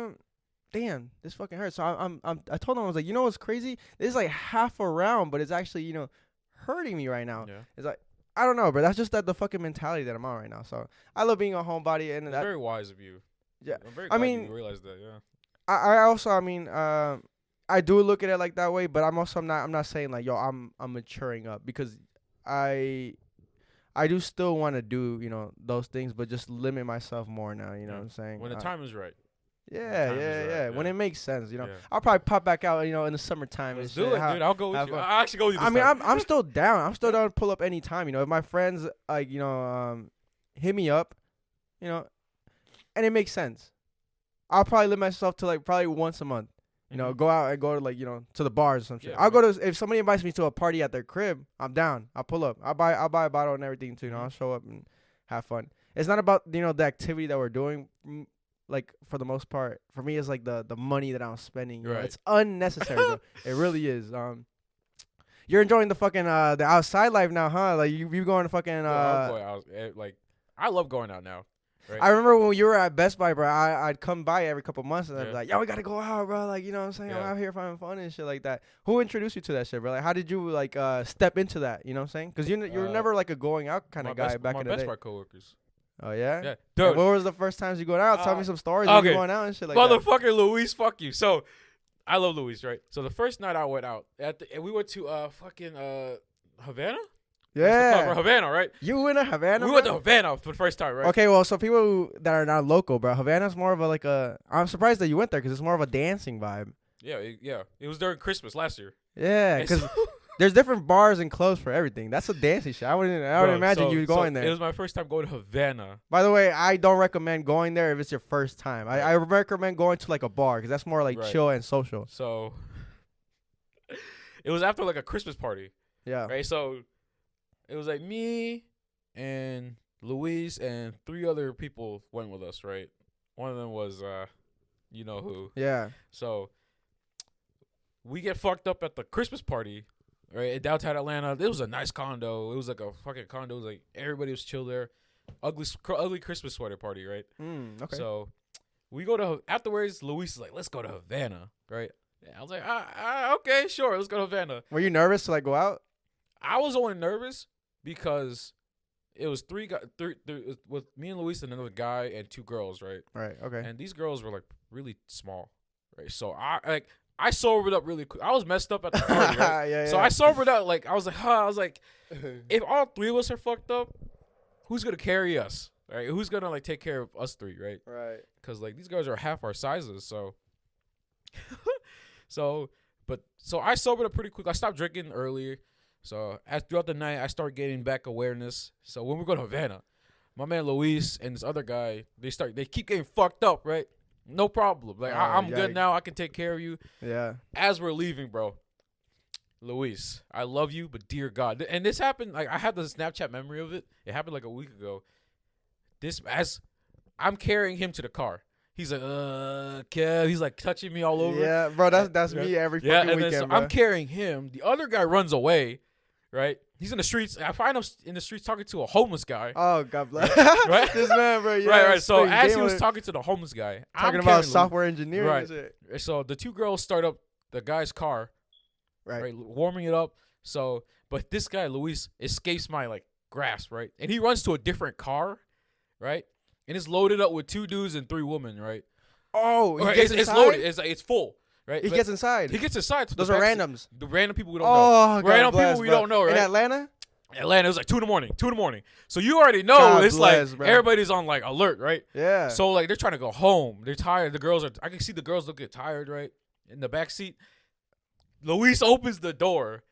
damn, this fucking hurts. So I told him, I was like, you know what's crazy? This is like half a round, but it's actually, you know, hurting me right now. Yeah. It's like, I don't know, bro. That's just the fucking mentality that I'm on right now. So I love being a homebody, and It's very wise of you. Yeah. I'm very I glad mean, you realized that. Yeah. I also, I mean, I do look at it like that way, but I'm not saying like, yo, I'm maturing up, because I do still want to do, you know, those things, but just limit myself more now. You know Yeah. what I'm saying? When the time is right. Yeah, time is right, yeah. When yeah. it makes sense, you know. Yeah. I'll probably pop back out, you know, in the summertime. Let's and do shit. it, dude. I'll go with have you. fun. I'll actually go with you this I mean, time. I'm still down. I'm still down to pull up any time. You know, if my friends like, you know, hit me up, you know, and it makes sense, I'll probably limit myself to like probably once a month. You know, Mhm. go out and go to like, you know, to the bars or some shit. Yeah, I'll go to, if somebody invites me to a party at their crib, I'm down. I'll pull up. I'll buy a bottle and everything too. You know, Mhm. I'll show up and have fun. It's not about, you know, the activity that we're doing. Like for the most part, for me, it's like the money that I'm spending. You know? Right. It's unnecessary. Bro. It really is. You're enjoying the fucking the outside life now, huh? Like you going to fucking Yo, I'm going out. Like, I love going out now. Right? I remember when you were at Best Buy, bro. I'd come by every couple months and I'd be Yeah. like, yo, we gotta go out, bro. Like, you know what I'm saying? I'm Yeah. out here having fun and shit like that. Who introduced you to that shit, bro? Like, how did you like step into that? You know what I'm saying? Because you were never like a going out kind of guy back in the My day. Best Buy coworkers. Oh yeah. Yeah, And dude. what was the first times you going out? Tell me some stories. Of okay. you going out and shit like that. Motherfucker Luis, fuck you. So, I love Luis, right? So the first night I went out, and we went to fucking Havana. What's the club? Yeah. Havana, right? You in a Havana? We went to bro? Havana for the first time, right? Okay, well, so people that are not local, bro, Havana's more of a like a. I'm surprised that you went there because it's more of a dancing vibe. Yeah, yeah. It was during Christmas last year. Yeah, And because so- There's different bars and clubs for everything. That's a dancing shit. I wouldn't Bro, imagine you going It there. was my first time going to Havana. By the way, I don't recommend going there if it's your first time. I recommend going to like a bar because that's more like Right. chill and social. So it was after like a Christmas party, Yeah. right? So it was like me and Luis and 3 other people went with us, right? One of them was you know who. Yeah. So we get fucked up at the Christmas party, right? In downtown Atlanta. It was a nice condo. It was like a fucking condo. It was like everybody was chill there. Ugly Christmas sweater party, right? Okay. So we go to afterwards. Luis is like, "Let's go to Havana," right? Yeah, I was like, okay, sure, let's go to Havana." Were you nervous to like go out? I was only nervous because it was three with me and Luis and another guy and 2 girls, right? Right. Okay. And these girls were like really small, right? So I sobered up really quick. I was messed up at the party, right? yeah. So I sobered up. Like I was like, if all 3 of us are fucked up, who's gonna carry us, right? Who's gonna like take care of us 3, right? Right. Because like these guys are half our sizes, so. So I sobered up pretty quick. I stopped drinking earlier. So as throughout the night, I started getting back awareness. So when we go to Havana, my man Luis and this other guy, they keep getting fucked up, right? No problem. Like I'm good now. I can take care of you. Yeah. As we're leaving, bro, Luis, I love you, but dear God, and this happened. Like I have the Snapchat memory of it. It happened like a week ago. As I'm carrying him to the car. He's like, Kev. He's like touching me all over. Yeah, bro. That's me every fucking and weekend, then so bro. I'm carrying him. The other guy runs away, right? He's in the streets. I find him in the streets talking to a homeless guy. Oh, God bless. Right? This man, bro. Yeah, right. So spring as he game was on it. talking to the homeless guy, talking I'm about carrying software engineering, Right. and shit. So the 2 girls start up the guy's car, right, warming it up. So, but this guy Luis escapes my like grasp, right, and he runs to a different car, right, and it's loaded up with 2 dudes and 3 women, right. Oh, he Right, gets it's inside? loaded. It's full, right. He But gets inside. He gets inside. to Those the are back seat. randoms. The random people we don't know. Oh, God Random bless, people we bro. don't know, right? In Atlanta? Atlanta, it was like 2 in the morning. 2 in the morning. So you already know God it's bless, like bro. everybody's on like alert, right? Yeah. So like they're trying to go home. They're tired. The girls are. I can see the girls look get tired, right? In the back seat. Luis opens the door.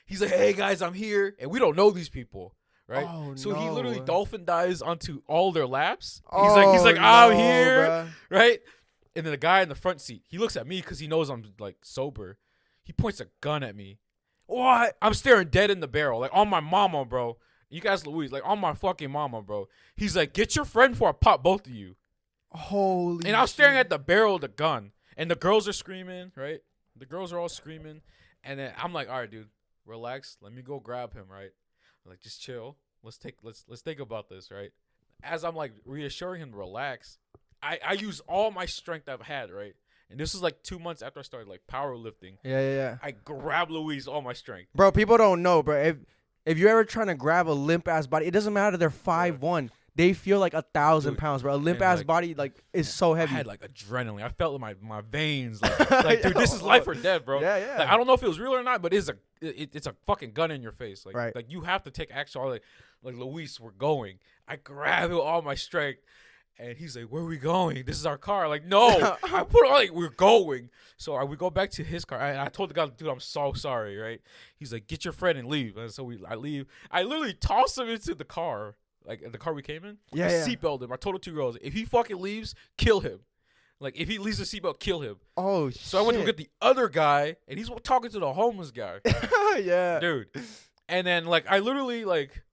He's like, "Hey guys, I'm here," and we don't know these people, right? Oh, so he no. literally dolphin dives onto all their laps. Oh, He's like, "I'm no, here," bruh. right? And then the guy in the front seat, he looks at me because he knows I'm like sober. He points a gun at me. What? I'm staring dead in the barrel, like on my mama, bro. You guys, Luis, like on my fucking mama, bro. He's like, "Get your friend before I pop both of you." Holy And I was staring shit. at the barrel of the gun, and the girls are screaming, right? The girls are all screaming, and then I'm like, "All right, dude, relax. Let me go grab him, right? I'm like, just chill. Let's think about this, right?" As I'm like reassuring him to relax, I use all my strength I've had, right? And this was like 2 months after I started like powerlifting. Yeah. I grabbed Luis all my strength. Bro, people don't know, bro. If you're ever trying to grab a limp ass body, it doesn't matter they're 5'1". They feel like 1,000 Dude, pounds, bro. A limp and, ass like, body like is so I heavy. had like adrenaline. I felt in my veins, like dude, this is life or death, bro. Yeah. Like, I don't know if it was real or not, but it's a fucking gun in your face. Like, Right. like you have to take action. Like Luis, we're going. I grab him with all my strength, and he's like, "Where are we going? This is our car." Like, no, I put on like we're going. So we go back to his car. I told the guy, "Dude, I'm so sorry." Right? He's like, "Get your friend and leave." And so I leave. I literally tossed him into the car, like the car we came in. Yeah, I yeah. seatbelted him. I told the 2 girls, if he fucking leaves, kill him. Like if he leaves the seatbelt, kill him. Oh, So I went to go get the other guy, and he's talking to the homeless guy, yeah. dude. And then like I literally like,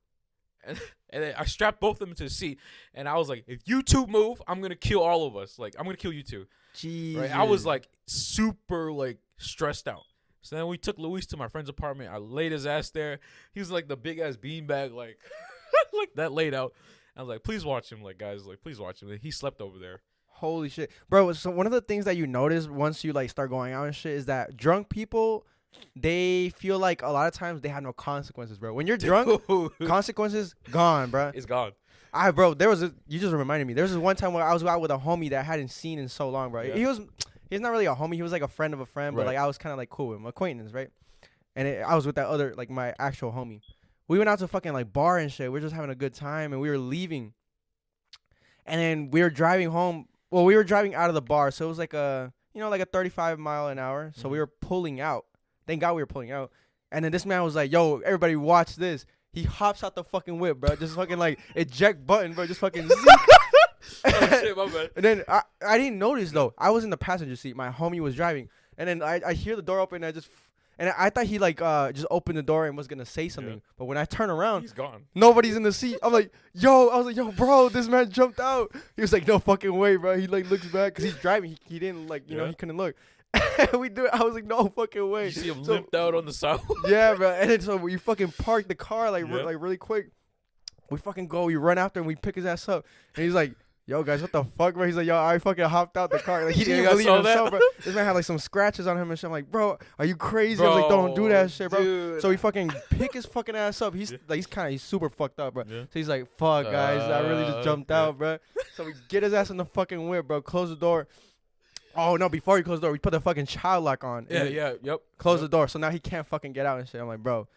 and then I strapped both of them into the seat, and I was like, if you 2 move, I'm gonna kill all of us. Like I'm gonna kill you 2. Jesus. Right? I was like super like stressed out. So then we took Luis to my friend's apartment. I laid his ass there. He was like the big ass beanbag, like like that laid out. I was like, please watch him, like guys, like please watch him. And he slept over there. Holy shit, bro. So one of the things that you notice once you like start going out and shit is that drunk people, they feel like a lot of times they have no consequences, bro. When you're drunk, Dude, consequences gone, bro. it's gone. Bro, you just reminded me. There was this one time where I was out with a homie that I hadn't seen in so long, bro. Yeah. He's not really a homie. He was like a friend of a friend, but Right. like I was kind of like cool with him, acquaintance, right? And I was with that other like my actual homie. We went out to fucking like bar and shit. We were just having a good time, and we were leaving. And then we were driving home. Well, we were driving out of the bar, so it was like a 35 mile an hour. So we Mhm. were pulling out. Thank God we were pulling out. And then this man was like, "Yo, everybody watch this." He hops out the fucking whip, bro. Just fucking like eject button, bro. Just fucking. Oh shit, my bad. And then I didn't notice though. I was in the passenger seat. My homie was driving, and then I hear the door open. And I thought he like just opened the door and was gonna say something. Yeah. But when I turn around, He's gone. nobody's in the seat. I'm like, yo. I was like, yo, bro, this man jumped out. He was like, no fucking way, bro. He like looks back because he's driving. He didn't like you know he couldn't look. We do it. I was like, no fucking way. You see him limped out on the sidewalk. Yeah, bro. And then so we fucking parked the car like Yeah. like really quick. We fucking go. We run after him. We pick his ass up. And he's like, yo, guys, what the fuck, bro? He's like, yo, I fucking hopped out the car. Like, he Yeah, didn't I believe saw himself, that. bro. This man had like some scratches on him and shit. I'm like, bro, are you crazy? I was like, don't do that shit, bro. Dude. So we fucking pick his fucking ass up. He's Yeah. like, he's super fucked up, bro. Yeah. So he's like, fuck, guys, I really just jumped yeah. out, bro. So we get his ass in the fucking whip, bro. Close the door. Oh no! Before he closed the door, we put the fucking child lock on. Yeah, and yeah, yep. Close yep. the door, so now he can't fucking get out and shit. I'm like, bro.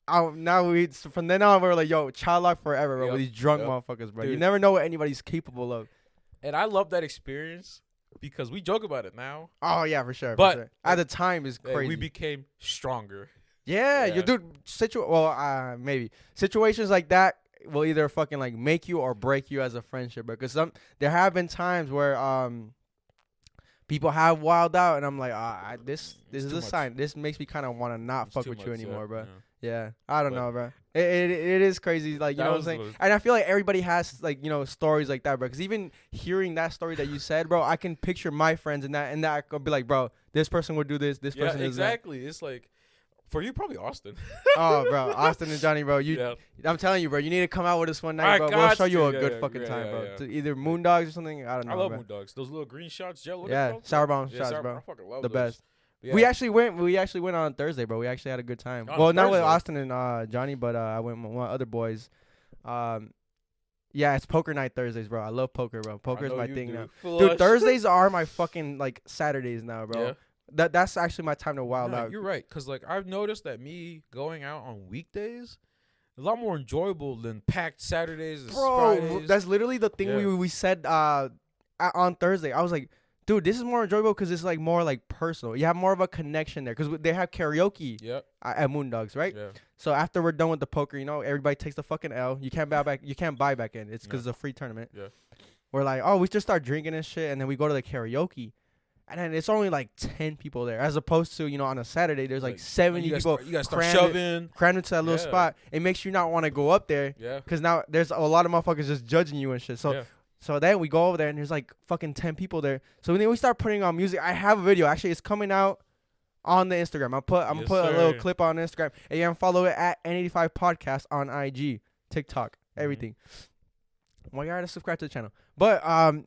Now from then on we're like, yo, child lock forever, bro. Yep, With these drunk yep. motherfuckers, bro. You Dude. never know what anybody's capable of. And I love that experience because we joke about it now. Oh yeah, for sure. But- for sure. At the time, it's And crazy. we became stronger. yeah, Yeah. you dude. Maybe situations like that will either fucking like make you or break you as a friendship, bro. Because there have been times where people have wild out, and I'm like, this It's is too a much. sign. This makes me kind of want to not It's fuck too with you much, anymore, yeah, bro. yeah. Yeah, I don't But- know, bro. It is crazy, like you That know what I'm was saying. the- And I feel like everybody has like stories like that, bro. Because even hearing that story that you said, bro, I can picture my friends and that I could be like, bro, this person would do this, this Yeah, person is that. exactly. It's like for you, probably Austin. Oh, bro, Austin and Johnny, bro, Yeah. I'm telling you, bro, you need to come out with us one I night, bro. We'll got show you to. a Yeah, good yeah, fucking yeah, time, yeah, bro. yeah. To either Moondogs or something. I don't know. I love bro. moon dogs. Those little green shots, Joe. Yeah, sour bomb shots, sour- bro. I fucking love The those. best. Yeah. We actually went on Thursday, bro. We actually had a good time. On Well, not with Thursday? Austin and Johnny, but I went with one other boys. Yeah, it's poker night Thursdays, bro. I love poker, bro. Poker I is know my you thing do. now. Flush. Dude, Thursdays are my fucking like Saturdays now, bro. Yeah. That's actually my time to wild No, out. you're right. Cause like I've noticed that me going out on weekdays is a lot more enjoyable than packed Saturdays and Bro, Fridays. that's literally the thing Yeah. we said on Thursday. I was like, dude, this is more enjoyable because it's like more like personal. You have more of a connection there because they have karaoke Yep. at Moondogs, right? Yeah. So after we're done with the poker, everybody takes the fucking L. You can't buy back. You can't buy back in. It's because No. it's a free tournament. Yeah. We're like, oh, we just start drinking and shit, and then we go to the karaoke, and then it's only like 10 people there, as opposed to on a Saturday there's like 70 people You guys start crammed shoving. crammed into that little Yeah. spot. It makes you not want to go up there Yeah. because now there's a lot of motherfuckers just judging you and shit. So yeah. so then we go over there and there's like fucking 10 people there. So then we start putting on music. I have a video. Actually, it's coming out on the Instagram. I'm gonna Yes, put a little sir. clip on Instagram. And you can follow it at N85 Podcast on IG, TikTok, everything. Well, you gotta subscribe to the channel. But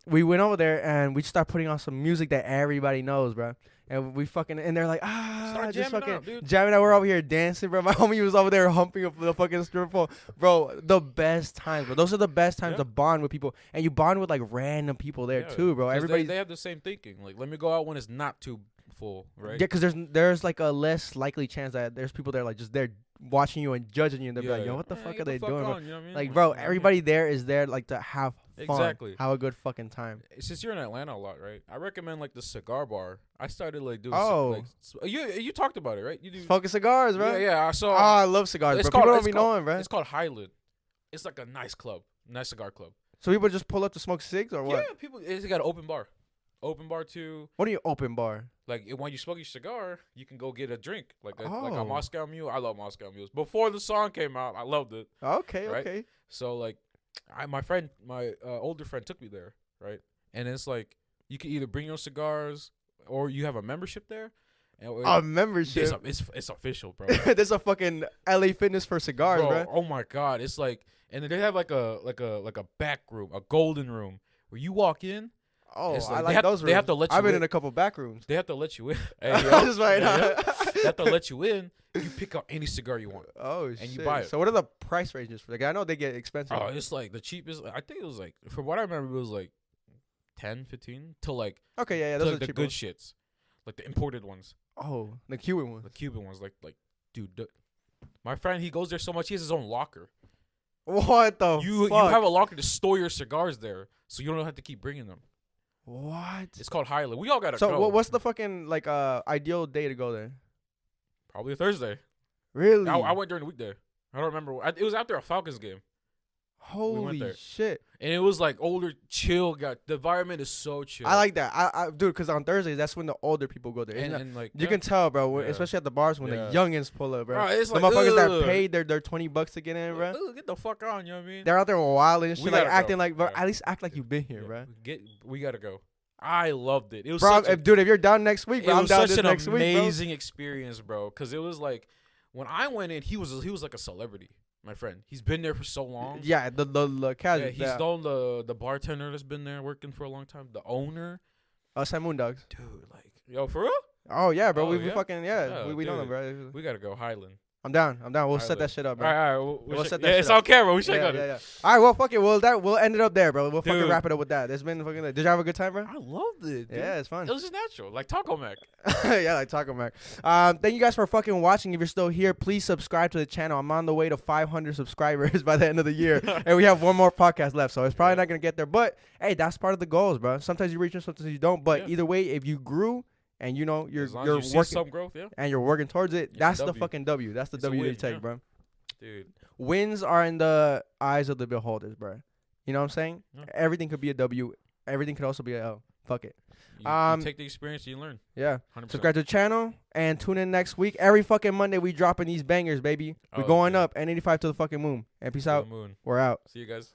we went over there and we start putting on some music that everybody knows, bro. And we fucking and they're like, Start just jamming fucking out, dude. jamming out. We're over here dancing, bro. My homie was over there humping up the fucking strip pole, bro. The best times, bro. Those are the best times Yeah. to bond with people, and you bond with like random people there Yeah, too, bro. 'cause Everybody, they have the same thinking. Like, let me go out when it's not too full, right? yeah, because there's like a less likely chance that there's people there like just there watching you and judging you, and they're like, yo, what the fuck get are they the doing, bro? on, you know what I mean? Like, bro, yeah. everybody there is there like to have fun, Exactly. have a good fucking time. Since you're in Atlanta a lot, right? I recommend like the cigar bar. I started like doing. Oh. You talked about it, right? You do. Focus cigars, bro. Yeah, yeah. I saw. Oh, I love cigars, it's bro. People called- don't it's be called- knowing, bro. It's called Highland. It's like a nice club, nice cigar club. So people just pull up to smoke cigs or what? Yeah, people. It's got an open bar too. What do you open bar? Like when you smoke your cigar, you can go get a drink, like a Oh. Moscow Mule. I love Moscow Mules. Before the song came out, I loved it. Okay, Right? okay. So like, my older friend took me there, right? And it's like you can either bring your cigars or you have a membership there. And A membership. it's official, bro. There's a fucking LA Fitness for cigars, bro. Oh my god, it's like, and then they have like a back room, a golden room where you walk in. Oh, It's I like- like they have- those rooms. they have to let you I've been in. in a couple back rooms. They have to let you in. Hey, I'm yo. just right Yeah, now. yeah. They have to let you in. You pick out any cigar you want. Oh shit! you buy it. So what are the price ranges for the? I know they get expensive. Oh, it's like the cheapest. I think it was like, from what I remember, it was like 10, 15 to like, Okay, yeah, to those like are the cheap good ones. shits, like the imported ones, Oh, the Cuban ones. the Cuban ones. Like dude, my friend, he goes there so much. He has his own locker. What the You fuck? have a locker to store your cigars there, so you don't have to keep bringing them. What? It's called Highland. We all gotta So go. what's the fucking like ideal day to go there? Probably a Thursday. Really? I went during the weekday. I don't remember. It was after a Falcons game. Holy there. shit. And it was like older, chill. The environment is so chill. I like that. Dude, because on Thursdays, that's when the older people go there. and like You can tell, bro, Yeah. especially at the bars when Yeah. the youngins pull up, bro. Bro, it's The like, motherfuckers that ugh. paid their $20 to get in, bro. Ugh, get the fuck on, you know what I mean? They're out there wild and shit, like gotta go. acting like, bro. Yeah. At least act like you've been here, Yeah, bro. we gotta go. I loved it. It was Bro, such a, dude, if you're down next week, it bro, I'm was down such this an next week, bro. amazing experience, bro. Because it was like when I went in, he was like a celebrity. My friend, he's been there for so long. Yeah, the casual. Yeah, he's known the bartender that's been there working for a long time. The owner, Simon Dogs. dude, like yo, for real? Oh yeah, bro. Oh, we yeah? fucking Yeah, we know them, dude. bro. We gotta go Highland. I'm down. We'll set Highland. that shit up, All bro. right, all right. We'll should- set that yeah, shit it's up. on camera. We should Yeah, go. yeah, there. yeah. All right, well, fuck it. We'll end it up there, bro. We'll fucking Dude. wrap it up with that. It's been fucking. Did you have a good time, bro? I loved it. Dude. Yeah, it's fun. It was just natural, like Taco Mac. Yeah, like Taco Mac. Thank you guys for fucking watching. If you're still here, please subscribe to the channel. I'm on the way to 500 subscribers by the end of the year, and we have one more podcast left, so it's probably not gonna get there. But hey, that's part of the goals, bro. Sometimes you reach them, sometimes you don't. But Yeah. either way, if you grew and you know you're As long you're as you see working some growth, yeah, and you're working towards it, It's a that's the W. fucking W. That's the It's a W they win, take, yeah. bro. dude. Wins are in the eyes of the beholders, bro. You know what I'm saying? Yeah. Everything could be a W. Everything could also be a L. Fuck it. You take the experience, you learn. Yeah. 100%. Subscribe to the channel and tune in next week. Every fucking Monday we dropping these bangers, baby. We're Oh, going yeah. up. N85 to the fucking moon. And peace To the out. moon. We're out. See you guys.